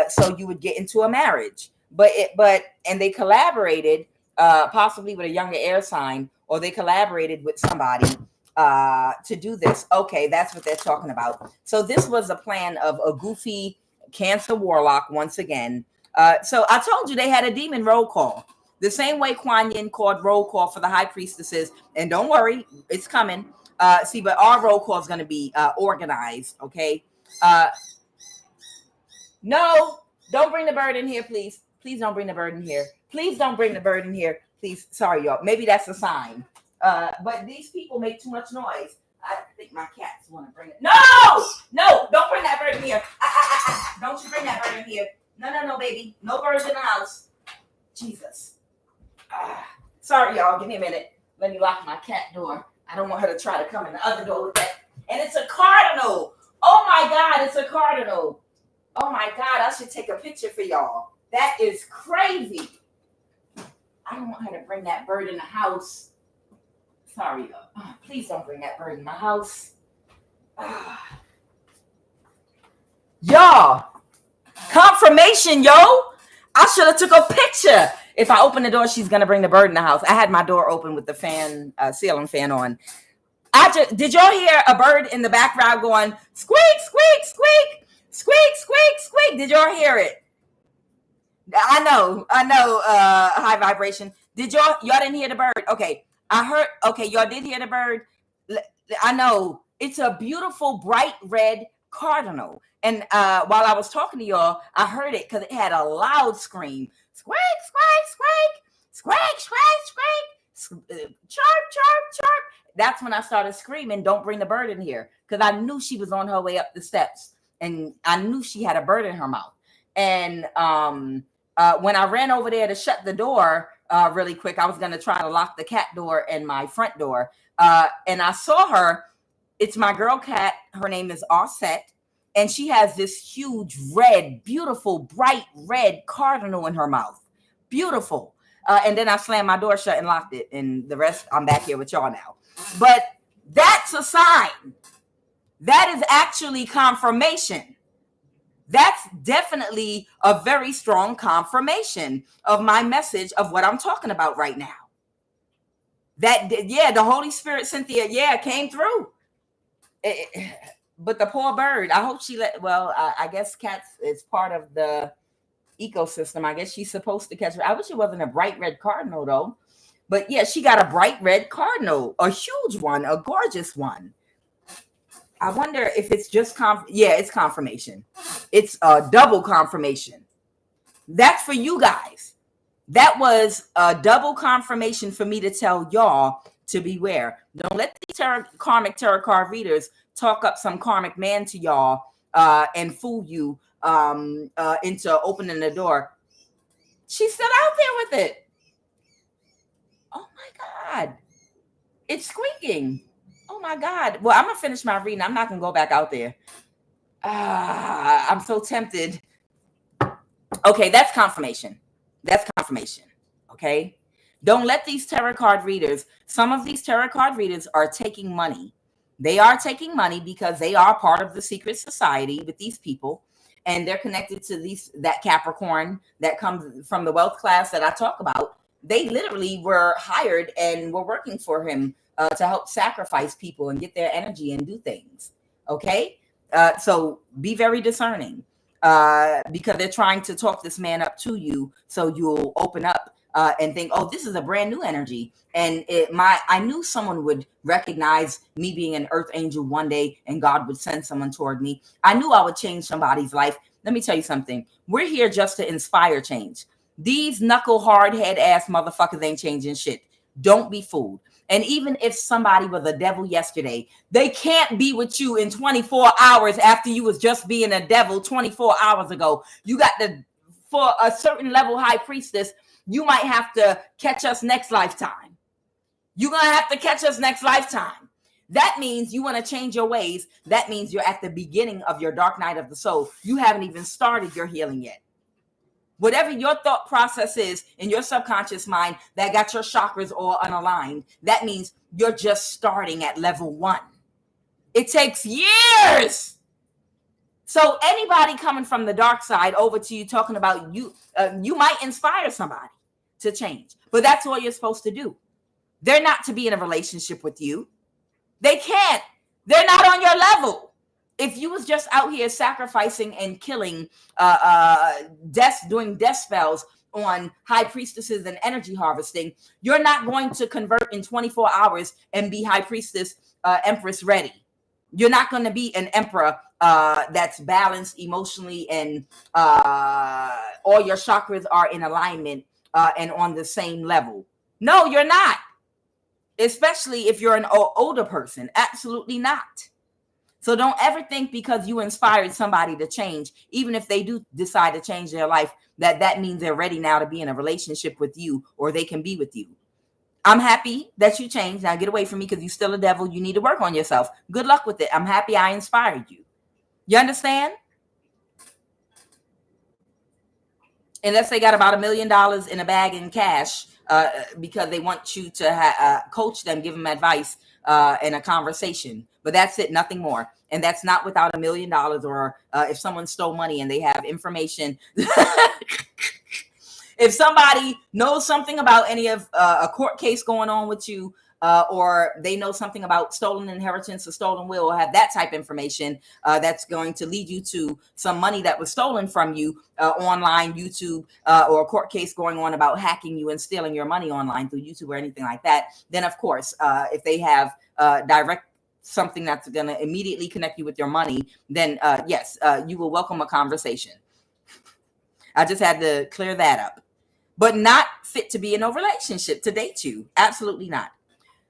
so you would get into a marriage. And they collaborated, possibly with a younger air sign, or they collaborated with somebody to do this. Okay, that's what they're talking about. So this was a plan of a goofy Cancer warlock once again. So I told you they had a demon roll call. The same way Kuan Yin called roll call for the high priestesses. And don't worry, it's coming. But our roll call is going to be organized, okay? No, don't bring the bird in here, please. Please don't bring the bird in here. Please don't bring the bird in here. Please. Sorry, y'all. Maybe that's a sign. But these people make too much noise. I think my cats want to bring it. No, don't bring that bird in here. Don't you bring that bird in here. No, baby. No birds in the house. Jesus. Sorry, y'all. Give me a minute. Let me lock my cat door. I don't want her to try to come in the other door with that. And it's a cardinal. Oh, my God. It's a cardinal. Oh, my God. I should take a picture for y'all. That is crazy. I don't want her to bring that bird in the house. Sorry, y'all. Please don't bring that bird in my house. Y'all. Confirmation, yo. I should have took a picture. If I open the door, she's gonna bring the bird in the house. I had my door open with the fan, ceiling fan on. Did y'all hear a bird in the background going squeak, squeak, squeak, squeak, squeak, squeak? Did y'all hear it? I know, high vibration. Did y'all didn't hear the bird? Okay, I heard. Okay, y'all did hear the bird. I know it's a beautiful bright red cardinal. And while I was talking to y'all, I heard it because it had a loud scream. Squeak, squeak, squeak, squeak, squeak, squeak, chirp, chirp, chirp. That's when I started screaming, don't bring the bird in here. Because I knew she was on her way up the steps. And I knew she had a bird in her mouth. And when I ran over there to shut the door really quick, I was going to try to lock the cat door and my front door. And I saw her. It's my girl cat. Her name is Offset. And she has this huge red, beautiful, bright red cardinal in her mouth. Beautiful. And then I slammed my door shut and locked it. And the rest, I'm back here with y'all now. But that's a sign. That is actually confirmation. That's definitely a very strong confirmation of my message of what I'm talking about right now. The Holy Spirit, Cynthia, came through. But the poor bird, I hope I guess cats is part of the ecosystem. I guess she's supposed to catch her. I wish it wasn't a bright red cardinal though. But yeah, she got a bright red cardinal, a huge one, a gorgeous one. I wonder if it's just it's confirmation. It's a double confirmation. That's for you guys. That was a double confirmation for me to tell y'all to beware. Don't let these karmic tarot card readers talk up some karmic man to y'all and fool you into opening the door. She's still out there with it. Oh my God. It's squeaking. Oh my God. Well, I'm going to finish my reading. I'm not going to go back out there. I'm so tempted. Okay, that's confirmation. That's confirmation. Okay. Don't let these tarot card readers, some of these tarot card readers are taking money. They are taking money because they are part of the secret society with these people. And they're connected to that Capricorn that comes from the wealth class that I talk about. They literally were hired and were working for him to help sacrifice people and get their energy and do things. Okay. So be very discerning because they're trying to talk this man up to you. So you'll open up and think, oh, this is a brand new energy. And I knew someone would recognize me being an earth angel one day and God would send someone toward me. I knew I would change somebody's life. Let me tell you something. We're here just to inspire change. These knuckle hard head ass motherfuckers ain't changing shit. Don't be fooled. And even if somebody was a devil yesterday, they can't be with you in 24 hours after you was just being a devil 24 hours ago. You got for a certain level high priestess, you might have to catch us next lifetime. You're going to have to catch us next lifetime. That means you want to change your ways. That means you're at the beginning of your dark night of the soul. You haven't even started your healing yet. Whatever your thought process is in your subconscious mind that got your chakras all unaligned, that means you're just starting at level 1. It takes years. So anybody coming from the dark side over to you talking about you, you might inspire somebody to change, but that's what you're supposed to do. They're not to be in a relationship with you. They can't. They're not on your level. If you was just out here sacrificing and killing, doing death spells on high priestesses and energy harvesting, you're not going to convert in 24 hours and be high priestess, empress ready. You're not going to be an emperor that's balanced emotionally and all your chakras are in alignment and on the same level. No, you're not. Especially if you're an older person. Absolutely not. So don't ever think because you inspired somebody to change, even if they do decide to change their life, that means they're ready now to be in a relationship with you or they can be with you. I'm happy that you changed. Now get away from me because you're still a devil. You need to work on yourself. Good luck with it. I'm happy I inspired you. You understand? Unless they got about $1 million in a bag in cash because they want you to coach them, give them advice in a conversation. But that's it, nothing more. And that's not without $1 million or if someone stole money and they have information If somebody knows something about any of a court case going on with you, or they know something about stolen inheritance or stolen will, or have that type of information that's going to lead you to some money that was stolen from you online, YouTube, or a court case going on about hacking you and stealing your money online through YouTube or anything like that, then of course, if they have direct something that's going to immediately connect you with your money, then yes, you will welcome a conversation. I just had to clear that up. But not fit to be in a relationship to date you. Absolutely not.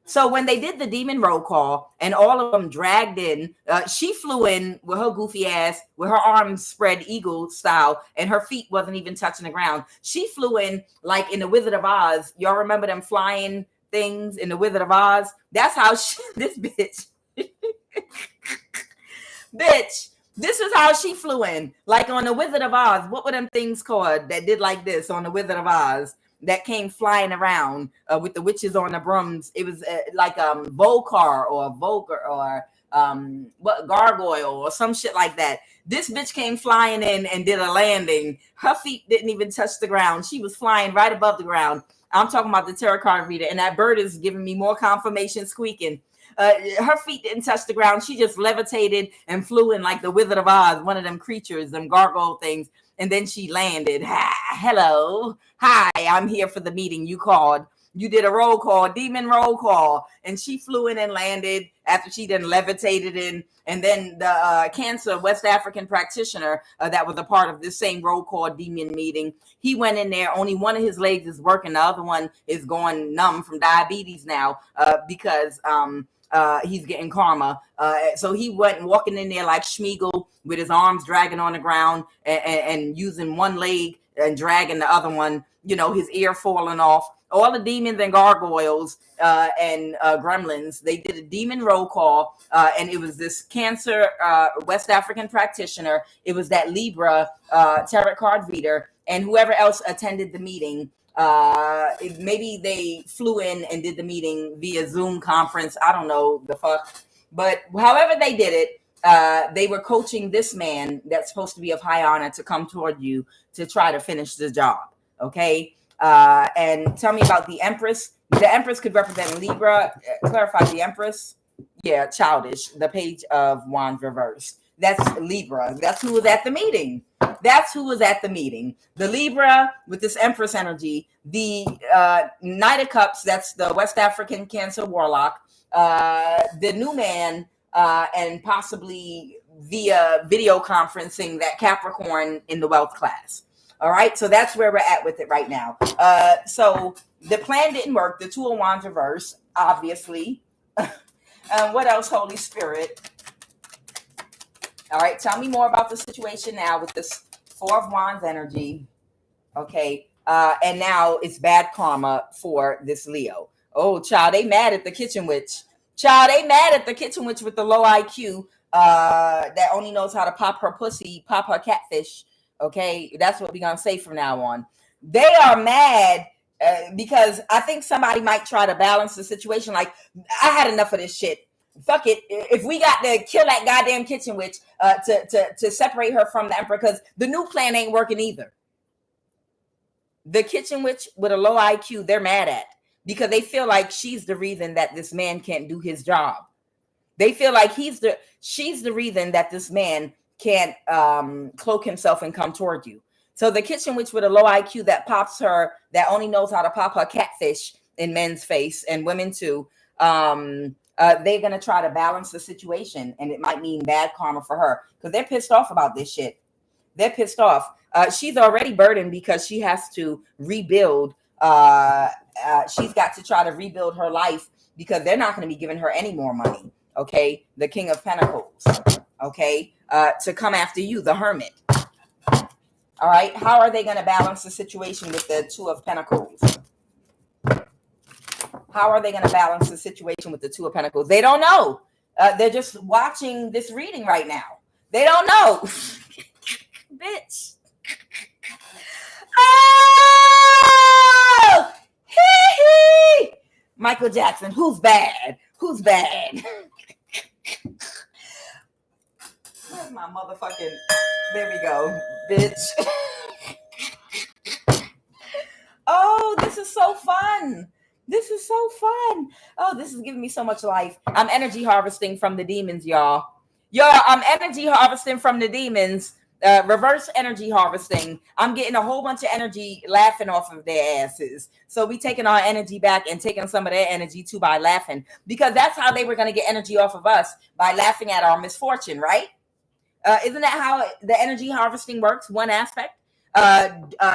So when they did the demon roll call and all of them dragged in, she flew in with her goofy ass, with her arms spread eagle style, and her feet wasn't even touching the ground. She flew in like in the Wizard of Oz. Y'all remember them flying things in the Wizard of Oz? That's how this bitch, bitch. This is how she flew in, like on the Wizard of Oz. What were them things called that did like this on the Wizard of Oz? That came flying around with the witches on the brooms. It was like Volcar or Volker or what Gargoyle or some shit like that. This bitch came flying in and did a landing. Her feet didn't even touch the ground. She was flying right above the ground. I'm talking about the tarot card reader, and that bird is giving me more confirmation squeaking. Her feet didn't touch the ground. She just levitated and flew in like the Wizard of Oz, one of them creatures, them gargoyle things. And then she landed. Hello. Hi, I'm here for the meeting you called. You did a roll call, demon roll call. And she flew in and landed after she then levitated in. And then the Cancer West African practitioner that was a part of this same roll call demon meeting, he went in there. Only one of his legs is working. The other one is going numb from diabetes now because he's getting karma. So he went walking in there like Schmeagol with his arms dragging on the ground and using one leg and dragging the other one, you know, his ear falling off. All the demons and gargoyles and gremlins, they did a demon roll call, and it was this Cancer West African practitioner. It was that Libra tarot card reader and whoever else attended the meeting. Maybe they flew in and did the meeting via Zoom conference. I don't know the fuck, but however they did it, they were coaching this man that's supposed to be of high honor to come toward you to try to finish the job. Okay. And tell me about the Empress. The Empress could represent Libra. Clarify the Empress. Yeah, childish. The Page of Wands reversed. That's Libra. That's who was at the meeting. That's who was at the meeting. The Libra with this Empress energy. The Knight of Cups, that's the West African Cancer Warlock. The new man, and possibly via video conferencing, that Capricorn in the wealth class. All right, so that's where we're at with it right now. So the plan didn't work. The Two of Wands reverse, obviously. What else, Holy Spirit? All right, tell me more about the situation now with this Four of Wands energy. Okay, and now it's bad karma for this Leo. Oh, child, they mad at the kitchen witch. Child, they mad at the kitchen witch with the low IQ that only knows how to pop her pussy, pop her catfish. Okay, that's what we're going to say from now on. They are mad because I think somebody might try to balance the situation. Like, I had enough of this shit. Fuck it. If we got to kill that goddamn kitchen witch to separate her from the Emperor, because the new plan ain't working either. The kitchen witch with a low IQ, they're mad at because they feel like she's the reason that this man can't do his job. They feel like she's the reason that this man can't cloak himself and come toward you. So the kitchen witch with a low IQ that pops her, that only knows how to pop her catfish in men's face and women too, they're going to try to balance the situation, and it might mean bad karma for her because they're pissed off about this shit. They're pissed off. She's already burdened because she has to rebuild. She's got to try to rebuild her life because they're not going to be giving her any more money. Okay. The King of Pentacles. Okay. To come after you, the Hermit. All right. How are they going to balance the situation with the Two of Pentacles? How are they going to balance the situation with the Two of Pentacles? They don't know. They're just watching this reading right now. They don't know. Bitch. Oh! Hee-hee! Michael Jackson, who's bad? Who's bad? Where's my motherfucking... There we go, bitch. Oh, this is so fun. This is so fun. Oh, this is giving me so much life. I'm energy harvesting from the demons, y'all. I'm energy harvesting from the demons. Reverse energy harvesting. I'm getting a whole bunch of energy laughing off of their asses. So we taking our energy back and taking some of their energy too by laughing, because that's how they were going to get energy off of us, by laughing at our misfortune, right? Isn't that how the energy harvesting works? One aspect,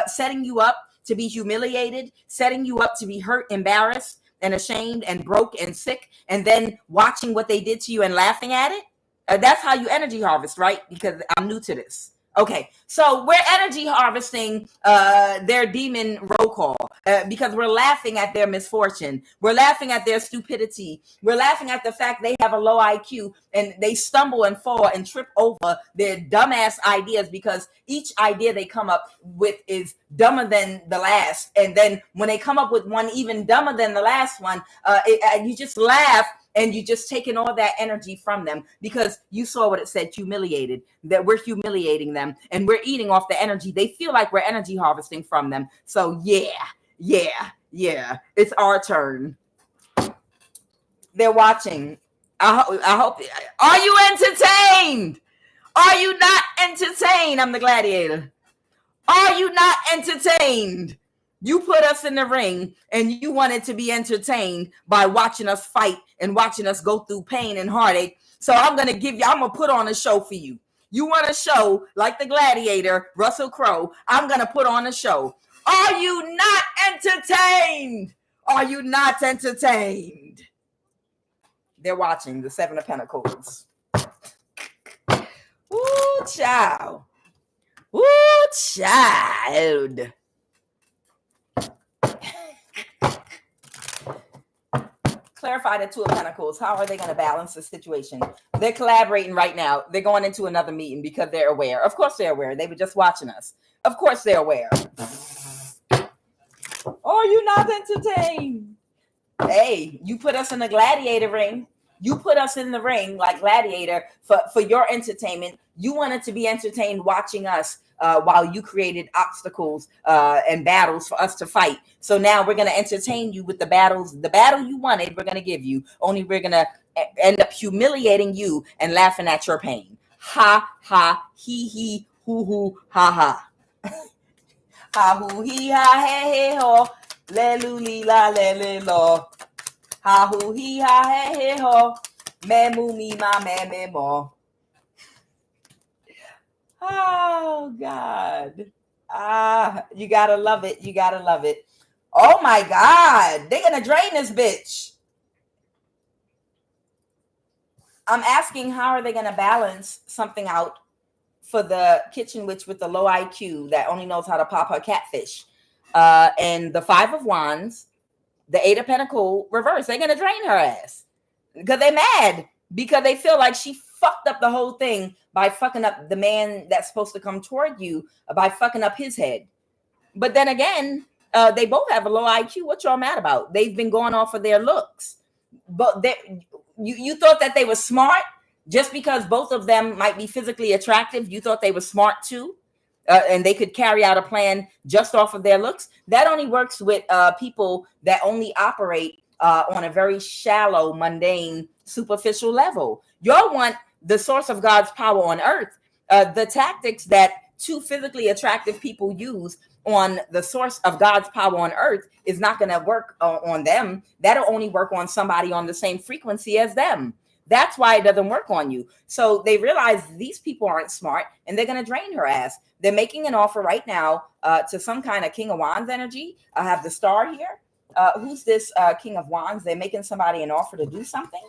setting you up to be humiliated, setting you up to be hurt, embarrassed, and ashamed, and broke, and sick, and then watching what they did to you and laughing at it. That's how you energy harvest, right? Because I'm new to this. Okay, so we're energy harvesting their demon roll call because we're laughing at their misfortune. We're laughing at their stupidity. We're laughing at the fact they have a low IQ and they stumble and fall and trip over their dumbass ideas, because each idea they come up with is dumber than the last. And then when they come up with one even dumber than the last one, you just laugh. And you just taking all that energy from them, because you saw what it said, humiliated, that we're humiliating them and we're eating off the energy. They feel like we're energy harvesting from them. So yeah. It's our turn. They're watching. I hope. Are you entertained? Are you not entertained? I'm the gladiator. Are you not entertained? You put us in the ring and you wanted to be entertained by watching us fight and watching us go through pain and heartache. So I'm going to put on a show for you. You want a show like the gladiator, Russell Crowe? I'm going to put on a show. Are you not entertained? Are you not entertained? They're watching the Seven of Pentacles. Ooh, child. Ooh, child. Clarify the Two of Pentacles. How are they going to balance the situation? They're collaborating right now. They're going into another meeting because they're aware. Of course they're aware. They were just watching us. Of course they're aware. Are you not entertained? Hey, you put us in the gladiator ring. You put us in the ring like gladiator for your entertainment. You wanted to be entertained watching us while you created obstacles and battles for us to fight. So now we're going to entertain you with the battles. The battle you wanted, we're going to give you. Only we're going to end up humiliating you and laughing at your pain. Ha, ha, he, hoo, hoo, ha, ha. Ha, hoo, he, ha, he, he, ho. Le, lu, li, la, le, le, lo. Ha, hoo, he, ha, he, he, ho. Me, mu, mi, ma, me, mo. Oh, God. You got to love it. You got to love it. Oh, my God. They're going to drain this bitch. I'm asking, how are they going to balance something out for the kitchen witch with the low IQ that only knows how to pop her catfish? And the Five of Wands, the Eight of Pentacles reverse. They're going to drain her ass because they're mad, because they feel like she fucked up the whole thing by fucking up the man that's supposed to come toward you, by fucking up his head. But then again, they both have a low IQ. What y'all mad about? They've been going off of their looks. But you thought that they were smart just because both of them might be physically attractive. You thought they were smart too, and they could carry out a plan just off of their looks. That only works with people that only operate on a very shallow, mundane, superficial level. Y'all want the source of God's power on earth. The tactics that two physically attractive people use on the source of God's power on earth is not going to work on them. That'll only work on somebody on the same frequency as them. That's why it doesn't work on you. So they realize these people aren't smart and they're going to drain her ass. They're making an offer right now to some kind of King of Wands energy. I have the Star here. Who's this King of Wands? They're making somebody an offer to do something.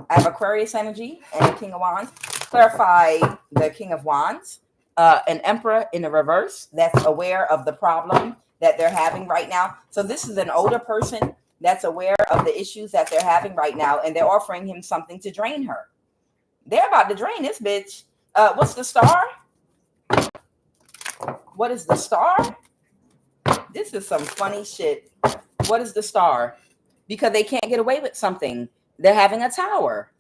I have Aquarius energy and the King of Wands. Clarify the King of Wands. An Emperor in the reverse that's aware of the problem that they're having right now. So this is an older person that's aware of the issues that they're having right now, and they're offering him something to drain her. They're about to drain this bitch. What's the Star? What is the Star? This is some funny shit. What is the Star? Because they can't get away with something. They're having a Tower.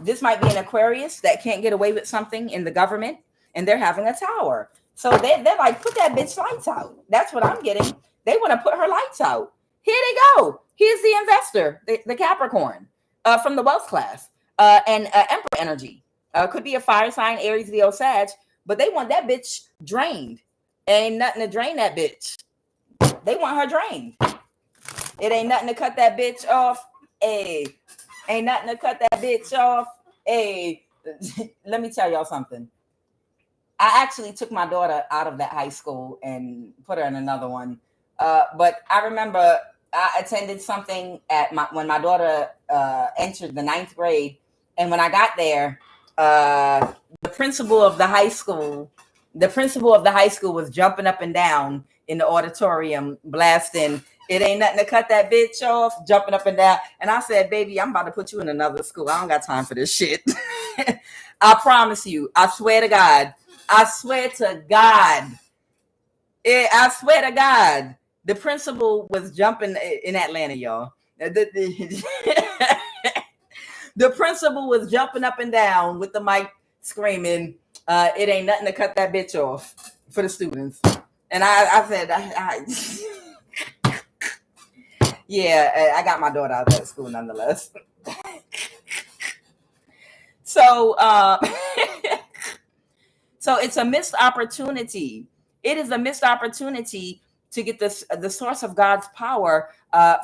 This might be an Aquarius that can't get away with something in the government, and they're having a Tower. So they're like, put that bitch lights out. That's what I'm getting. They want to put her lights out. Here they go. Here's the investor, the Capricorn, from the wealth class, and Emperor energy. Could be a fire sign, Aries, Leo, Sag, but they want that bitch drained. Ain't nothing to drain that bitch. They want her drained. It ain't nothing to cut that bitch off. Hey, ain't nothing to cut that bitch off. Hey, let me tell y'all something. I actually took my daughter out of that high school and put her in another one. But I remember I attended something when my daughter entered the 9th grade. And when I got there, the principal of the high school was jumping up and down in the auditorium, blasting, "It ain't nothing to cut that bitch off," jumping up and down. And I said, "Baby, I'm about to put you in another school. I don't got time for this shit." I promise you. I swear to God. I swear to God. I swear to God. The principal was jumping in Atlanta, y'all. The principal was jumping up and down with the mic screaming, "It ain't nothing to cut that bitch off," for the students. And I said, yeah, I got my daughter out of that school nonetheless. So, so it's a missed opportunity. It is a missed opportunity to get the source of God's power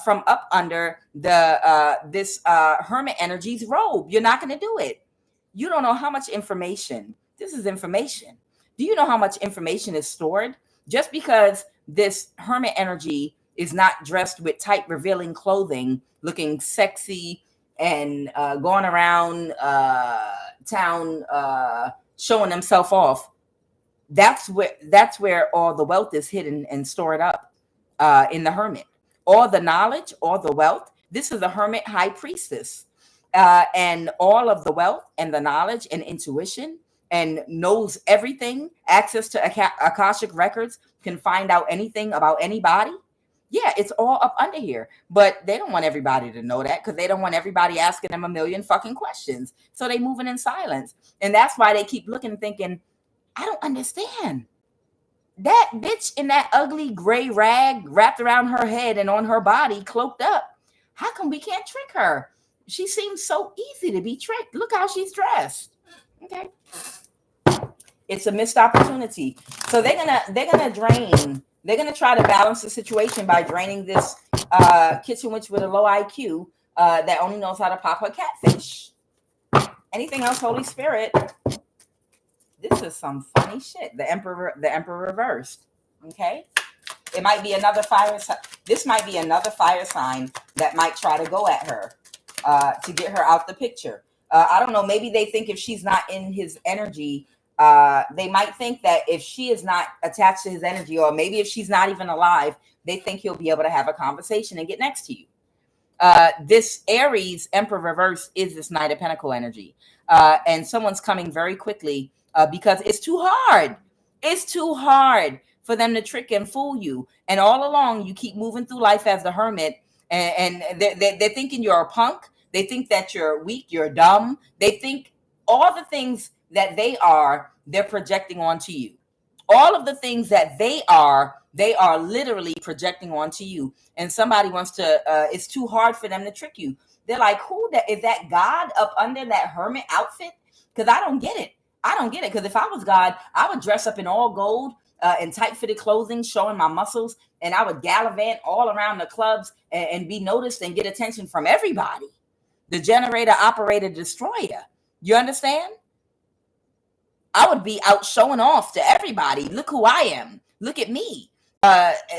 from up under this hermit energy's robe. You're not going to do it. You don't know how much information. This is information. Do you know how much information is stored? Just because this hermit energy is not dressed with tight, revealing clothing, looking sexy and going around town showing himself off, that's where all the wealth is hidden and stored up in the hermit. All the knowledge, all the wealth. This is a hermit high priestess, and all of the wealth and the knowledge and intuition, and knows everything. Access to Akashic records, can find out anything about anybody. Yeah, it's all up under here. But they don't want everybody to know that, because they don't want everybody asking them a million fucking questions. So they moving in silence. And that's why they keep looking, thinking, I don't understand. That bitch in that ugly gray rag wrapped around her head and on her body, cloaked up. How come we can't trick her? She seems so easy to be tricked. Look how she's dressed. Okay. It's a missed opportunity. So they're gonna drain. They're gonna try to balance the situation by draining this kitchen witch with a low IQ that only knows how to pop her catfish. Anything else, Holy Spirit? This is some funny shit. The Emperor reversed. Okay. It might be another fire. This might be another fire sign that might try to go at her to get her out the picture. I don't know. Maybe they think if she's not in his energy, they might think that if she is not attached to his energy, or maybe if she's not even alive, they think he'll be able to have a conversation and get next to you. This Aries Emperor reverse is this Knight of Pentacle energy. And someone's coming very quickly because it's too hard. It's too hard for them to trick and fool you. And all along, you keep moving through life as the hermit, and they're thinking you're a punk. They think that you're weak, you're dumb. They think all the things that they're projecting onto you. All of the things that they are literally projecting onto you. And somebody wants to, it's too hard for them to trick you. They're like, is that God up under that hermit outfit? Because I don't get it. I don't get it. Because if I was God, I would dress up in all gold and tight fitted clothing, showing my muscles. And I would gallivant all around the clubs and be noticed and get attention from everybody. The generator, operator, destroyer. You understand? I would be out showing off to everybody. Look who I am. Look at me.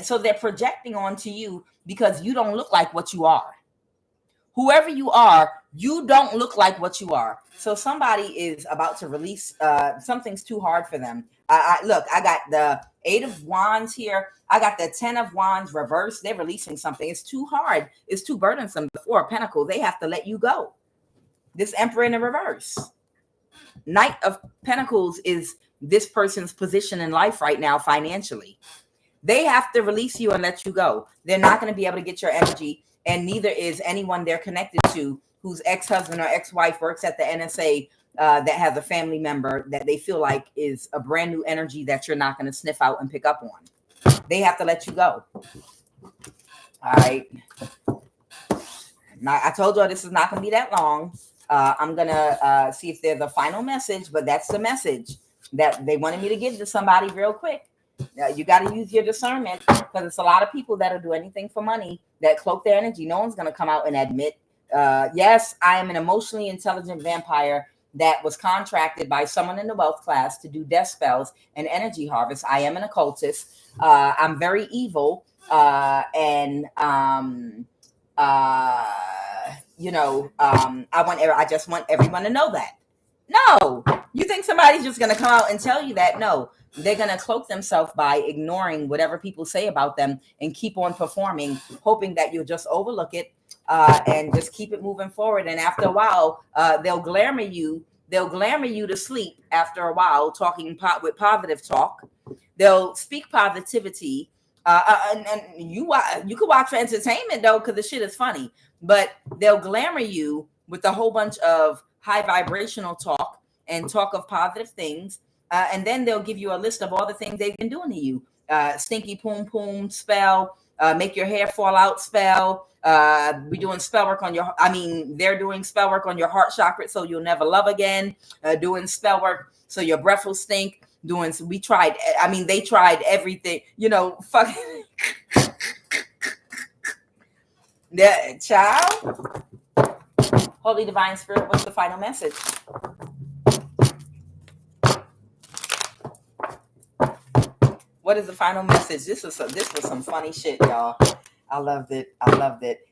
So they're projecting onto you because you don't look like what you are. Whoever you are, you don't look like what you are. So somebody is about to release, something's too hard for them. Look, I got the 8 of Wands here. I got the 10 of Wands reversed. They're releasing something. It's too hard. It's too burdensome. The 4 of Pentacles, they have to let you go. This Emperor in the reverse. Knight of Pentacles is this person's position in life right now financially. They have to release you and let you go. They're not going to be able to get your energy, and neither is anyone they're connected to whose ex-husband or ex-wife works at the NSA that has a family member that they feel like is a brand new energy that you're not going to sniff out and pick up on. They have to let you go. All right. Now, I told y'all this is not going to be that long. I'm going to see if there's a final message, but that's the message that they wanted me to give to somebody real quick. You got to use your discernment, because it's a lot of people that'll do anything for money that cloak their energy. No one's going to come out and admit, yes, I am an emotionally intelligent vampire that was contracted by someone in the wealth class to do death spells and energy harvest. I am an occultist. I'm very evil. I just want everyone to know that. No, you think somebody's just going to come out and tell you that? No, they're going to cloak themselves by ignoring whatever people say about them and keep on performing, hoping that you'll just overlook it and just keep it moving forward. And after a while, they'll glamour you to sleep after a while, talking with positive talk. They'll speak positivity. And you could watch for entertainment though, because the shit is funny, but they'll glamour you with a whole bunch of high vibrational talk and talk of positive things. And then they'll give you a list of all the things they've been doing to you. Stinky poom poom spell, make your hair fall out spell. They're doing spell work on your heart chakra so you'll never love again. Doing spell work so your breath will stink. They tried everything, fucking. Yeah, child. Holy Divine Spirit, what's the final message? What is the final message? This was some funny shit, y'all. I loved it.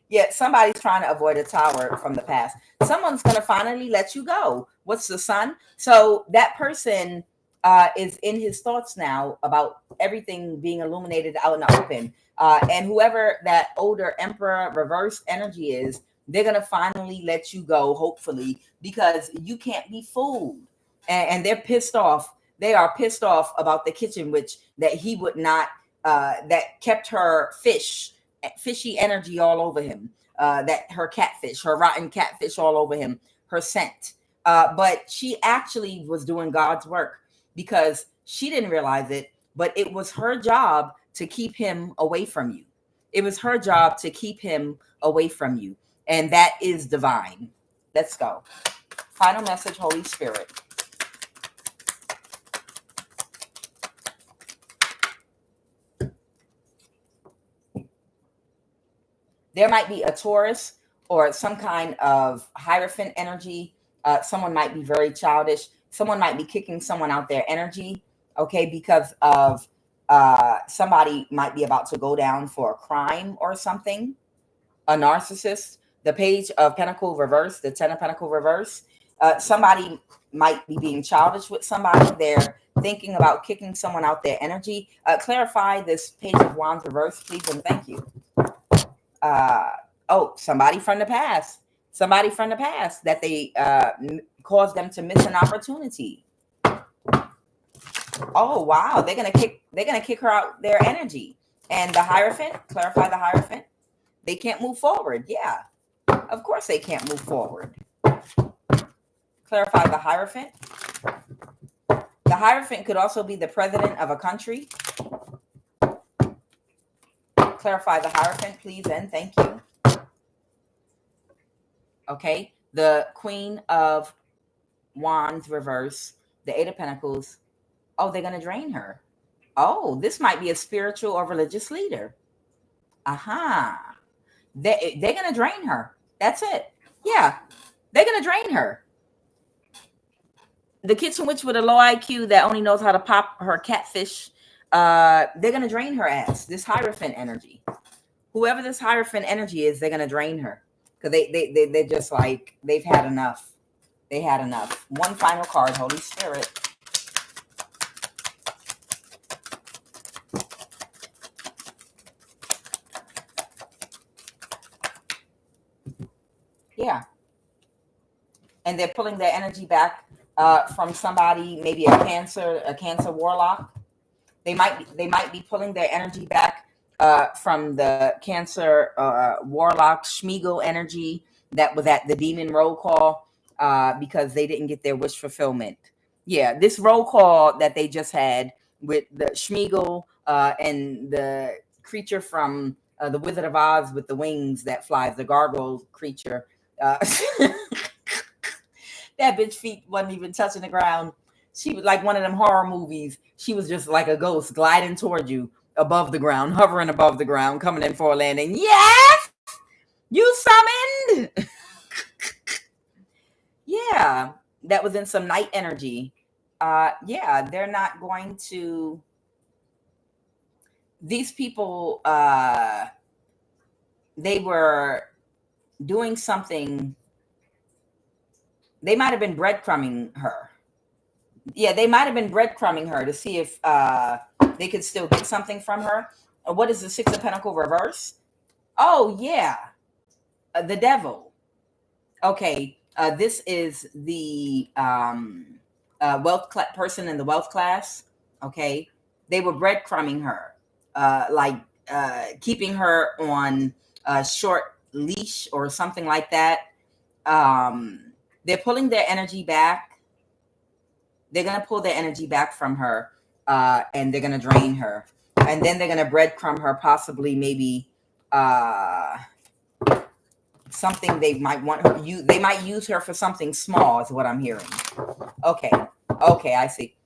Yeah, somebody's trying to avoid a tower from the past. Someone's going to finally let you go. What's the sun? So that person is in his thoughts now about everything being illuminated out in the open. And whoever that older emperor reverse energy is, they're going to finally let you go, hopefully, because you can't be fooled. And they're pissed off. They are pissed off about the kitchen witch that he would not, that kept her fishy energy all over him. That her catfish, her rotten catfish all over him, her scent. But she actually was doing God's work because she didn't realize it, but it was her job to keep him away from you. It was her job to keep him away from you. And that is divine. Let's go. Final message, Holy Spirit. There might be a Taurus or some kind of Hierophant energy. Someone might be very childish. Someone might be kicking someone out their energy, okay, because of somebody might be about to go down for a crime or something. A narcissist. The Page of Pentacle reverse, the Ten of Pentacle reverse. Somebody might be being childish with somebody. They're thinking about kicking someone out their energy. Clarify this Page of Wands reverse, please, and thank you. Somebody from the past that they caused them to miss an opportunity. Oh wow, they're gonna kick her out their energy. And the Hierophant, clarify the Hierophant. They can't move forward. Yeah, of course they can't move forward. Clarify the Hierophant. The Hierophant could also be the president of a country. Clarify the Hierophant, please, and thank you. Okay, the Queen of Wands reverse, the Eight of Pentacles. Oh, they're going to drain her. Oh, this might be a spiritual or religious leader. Aha. They're going to drain her. That's it. Yeah, they're going to drain her. The kitchen witch with a low IQ that only knows how to pop her catfish. They're going to drain her ass. This Hierophant energy. Whoever this Hierophant energy is, they're going to drain her. Because they're just like, they've had enough. They had enough. One final card, Holy Spirit. Yeah. And they're pulling their energy back from somebody, maybe a cancer warlock. They might be pulling their energy back from the Cancer warlock Schmiegel energy that was at the demon roll call. because they didn't get their wish fulfillment. Yeah, this roll call that they just had with the Schmeagle and the creature from the Wizard of Oz with the wings that flies, the gargoyle creature. That bitch feet wasn't even touching the ground. She was like one of them horror movies. She was just like a ghost gliding toward you above the ground, hovering above the ground, coming in for a landing. Yes, you summoned. Yeah, that was in some night energy. Yeah, they're not going to. These people, they were doing something. They might have been breadcrumbing her. Yeah, they might have been breadcrumbing her to see if they could still get something from her. What is the Six of Pentacles reverse? Oh, yeah. The devil. Okay. This is the wealth person in the wealth class. Okay. They were breadcrumbing her, keeping her on a short leash or something like that. They're pulling their energy back. They're going to pull their energy back from her, and they're going to drain her. And then they're going to breadcrumb her, possibly maybe something they might want her. They might use her for something small, is what I'm hearing. Okay, I see.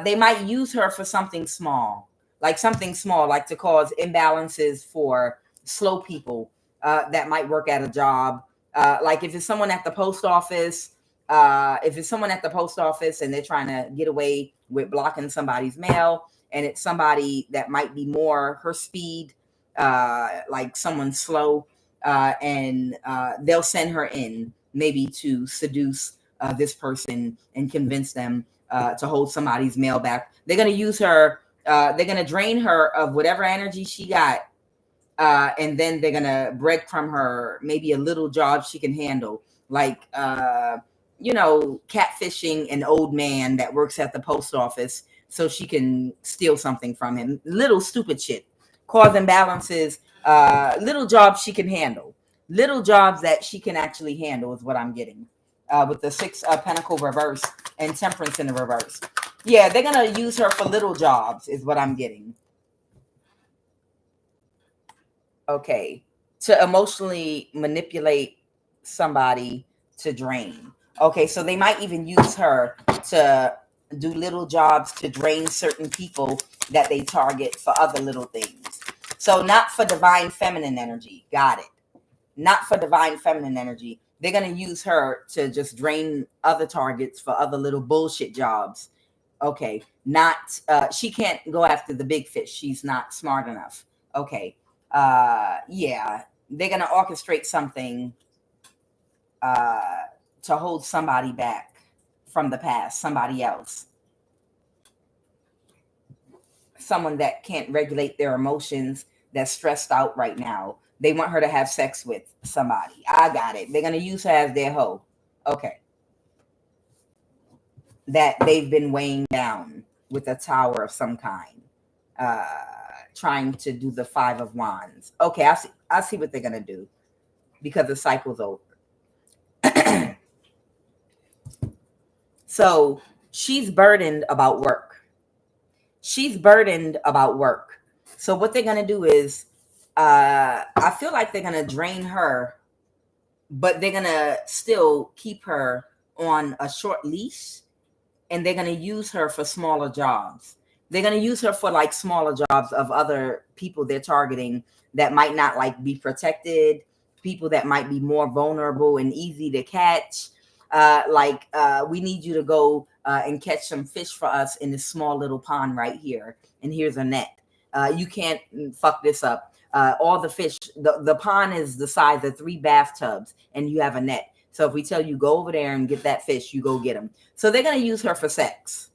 They might use her for something small, like to cause imbalances for slow people that might work at a job. Like if it's someone at the post office, and they're trying to get away with blocking somebody's mail, and it's somebody that might be more her speed, like someone slow, and they'll send her in maybe to seduce this person and convince them to hold somebody's mail back. They're going to use her. They're going to drain her of whatever energy she got. And then they're going to breadcrumb her maybe a little job she can handle, like, catfishing an old man that works at the post office so she can steal something from him. Little stupid shit, cause imbalances, little jobs she can handle, little jobs that she can actually handle is what I'm getting with the Six Pentacle reverse and Temperance in the reverse. Yeah, they're going to use her for little jobs is what I'm getting. Okay, to emotionally manipulate somebody to drain. Okay, so they might even use her to do little jobs to drain certain people that they target for other little things. So not for divine feminine energy. Got it. Not for divine feminine energy. They're going to use her to just drain other targets for other little bullshit jobs. Okay, not, she can't go after the big fish. She's not smart enough. Okay, yeah, they're going to orchestrate something to hold somebody back from the past, somebody else. Someone that can't regulate their emotions, that's stressed out right now. They want her to have sex with somebody. I got it. They're going to use her as their hoe. Okay. That they've been weighing down with a tower of some kind. Trying to do the Five of Wands. Okay, I see what they're going to do because the cycle's over. So she's burdened about work. So what they're going to do is, I feel like they're going to drain her, but they're going to still keep her on a short leash, and they're going to use her for smaller jobs. They're going to use her for like smaller jobs of other people they're targeting that might not like be protected, people that might be more vulnerable and easy to catch. We need you to go and catch some fish for us in this small little pond right here. And here's a net. You can't fuck this up. All the fish, the pond is the size of 3 bathtubs, and you have a net. So if we tell you go over there and get that fish, you go get them. So they're going to use her for sex.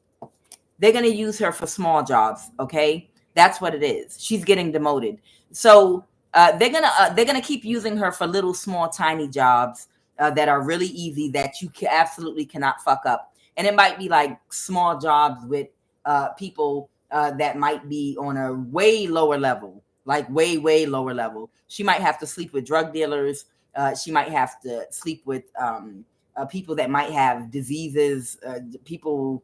They're going to use her for small jobs. Okay. That's what it is. She's getting demoted. So they're going to keep using her for little, small, tiny jobs that are really easy that you absolutely cannot fuck up. And it might be like small jobs with people that might be on a way lower level, like way, way lower level. She might have to sleep with drug dealers. She might have to sleep with people that might have diseases, people,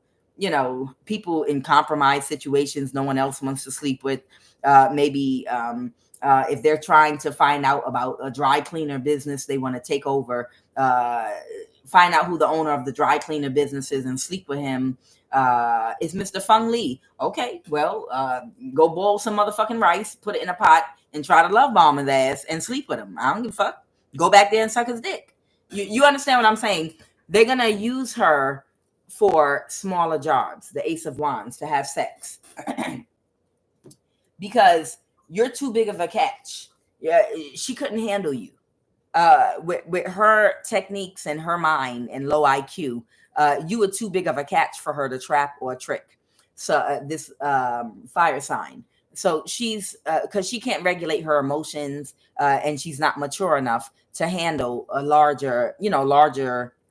people in compromised situations no one else wants to sleep with. Maybe if they're trying to find out about a dry cleaner business, they want to take over, find out who the owner of the dry cleaner business is and sleep with him. It's Mr. Feng Li. Okay, well, go boil some motherfucking rice, put it in a pot, and try to love bomb his ass and sleep with him. I don't give a fuck. Go back there and suck his dick. You understand what I'm saying? They're gonna use her for smaller jobs, the Ace of Wands, to have sex. Because you're too big of a catch. Yeah, she couldn't handle you. With her techniques and her mind and low IQ, you were too big of a catch for her to trap or trick. So this fire sign. So she's because she can't regulate her emotions, and she's not mature enough to handle a larger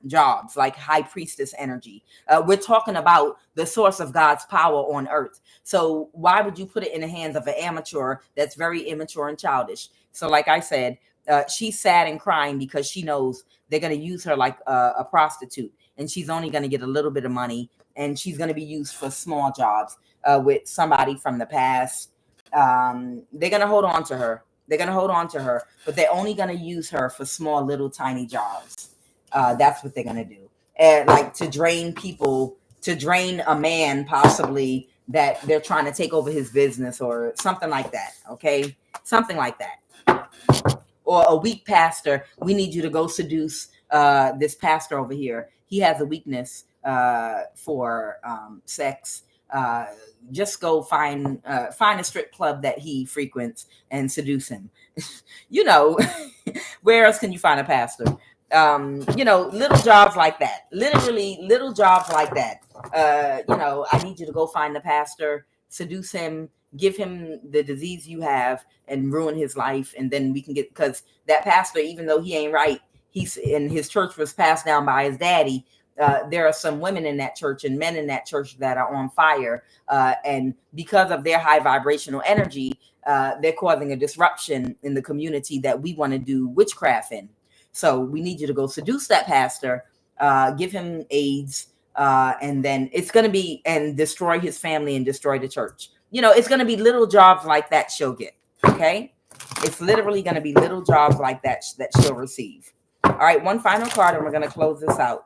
jobs like high priestess energy. We're talking about the source of God's power on earth. So why would you put it in the hands of an amateur that's very immature and childish? So like I said, she's sad and crying because she knows they're going to use her like a prostitute, and she's only going to get a little bit of money, and she's going to be used for small jobs with somebody from the past. They're going to hold on to her. But they're only going to use her for small, little, tiny jobs. That's what they're going to do. Like to drain people, to drain a man, possibly, that they're trying to take over his business or something like that. Okay. Something like that. Or a weak pastor. We need you to go seduce this pastor over here. He has a weakness for sex. Just go find a strip club that he frequents and seduce him. Where else can you find a pastor? Little jobs like that. Literally little jobs like that. I need you to go find the pastor, seduce him, give him the disease you have and ruin his life. And then we can get, because that pastor, even though he ain't right, he's in his church was passed down by his daddy. There are some women in that church and men in that church that are on fire. And because of their high vibrational energy, they're causing a disruption in the community that we want to do witchcraft in. So we need you to go seduce that pastor, give him AIDS, and then it's going to be, and destroy his family and destroy the church. It's going to be little jobs like that she'll get. Okay. It's literally going to be little jobs like that that she'll receive. All right. One final card and we're going to close this out.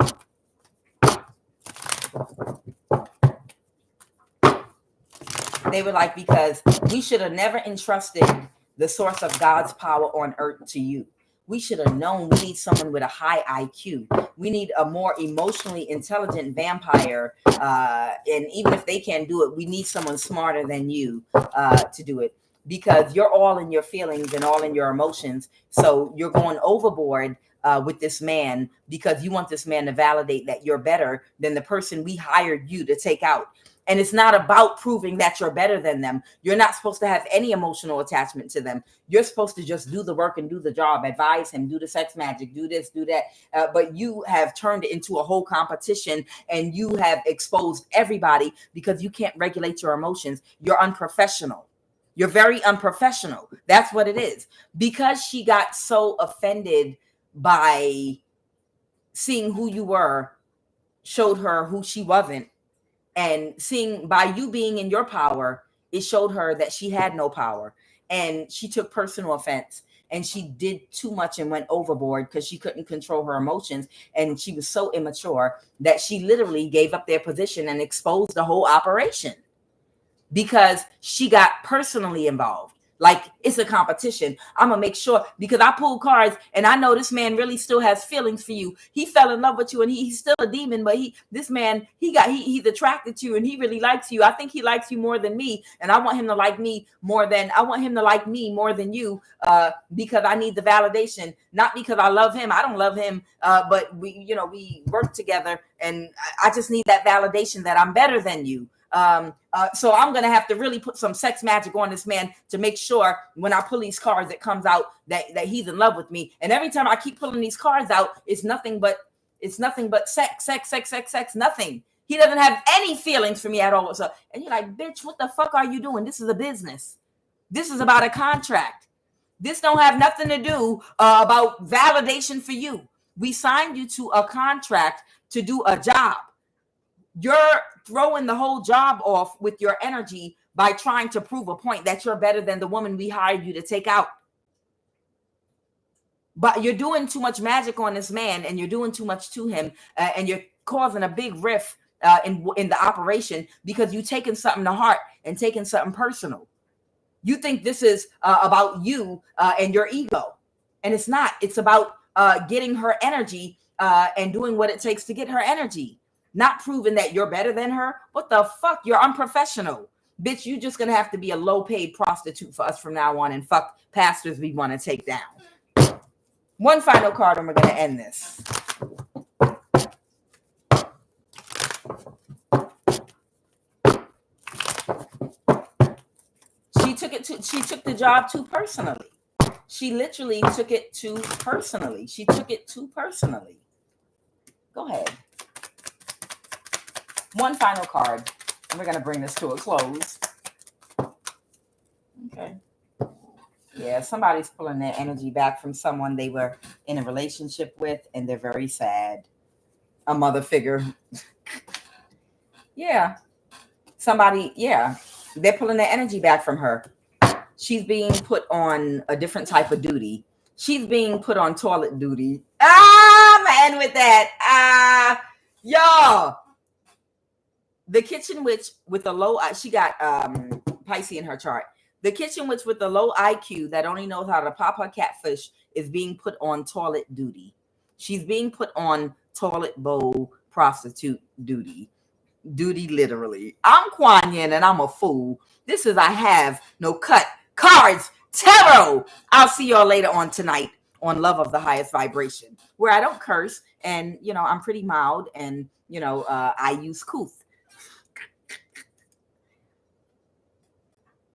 They were like, because we should have never entrusted the source of God's power on earth to you. We should have known we need someone with a high IQ. We need a more emotionally intelligent vampire. And even if they can't do it, we need someone smarter than you to do it, because you're all in your feelings and all in your emotions. So you're going overboard with this man because you want this man to validate that you're better than the person we hired you to take out. And it's not about proving that you're better than them. You're not supposed to have any emotional attachment to them. You're supposed to just do the work and do the job, advise him, do the sex magic, do this, do that. But you have turned it into a whole competition, and you have exposed everybody because you can't regulate your emotions. You're unprofessional. You're very unprofessional. That's what it is. Because she got so offended by seeing who you were, showed her who she wasn't. And seeing by you being in your power, it showed her that she had no power. And she took personal offense, and she did too much and went overboard because she couldn't control her emotions. And she was so immature that she literally gave up their position and exposed the whole operation because she got personally involved. Like, it's a competition. I'm going to make sure, because I pulled cards and I know this man really still has feelings for you. He fell in love with you, and he's still a demon, but he's attracted to you, and he really likes you. I think he likes you more than me. And I want him to like me more than you, because I need the validation, not because I love him. I don't love him. But we work together, and I just need that validation that I'm better than you. So I'm going to have to really put some sex magic on this man to make sure when I pull these cards, it comes out that he's in love with me. And every time I keep pulling these cards out, it's nothing but sex, nothing. He doesn't have any feelings for me at all. So, and you're like, bitch, what the fuck are you doing? This is a business. This is about a contract. This don't have nothing to do about validation for you. We signed you to a contract to do a job. You're throwing the whole job off with your energy by trying to prove a point that you're better than the woman we hired you to take out. But you're doing too much magic on this man, and you're doing too much to him, and you're causing a big rift in the operation because you're taking something to heart and taking something personal. You think this is about you and your ego, and it's not. It's about getting her energy and doing what it takes to get her energy, not proving that you're better than her. What the fuck? You're unprofessional. Bitch, you're just going to have to be a low-paid prostitute for us from now on and fuck pastors we want to take down. One final card and we're going to end this. She took the job too personally. She literally took it too personally. She took it too personally. Go ahead. One final card, and we're going to bring this to a close. Okay. Yeah, somebody's pulling their energy back from someone they were in a relationship with, and they're very sad. A mother figure. Yeah. Somebody, yeah. They're pulling their energy back from her. She's being put on a different type of duty. She's being put on toilet duty. I'm gonna end with that. Y'all. The kitchen witch with the low, she got Pisces in her chart. The kitchen witch with the low IQ that only knows how to pop her catfish is being put on toilet duty. She's being put on toilet bowl prostitute duty. Duty literally. I'm Quan Yin and I'm a fool. This is I Have No Cut Cards Tarot. I'll see y'all later on tonight on Love of the Highest Vibration, where I don't curse and, I'm pretty mild and, I use couth.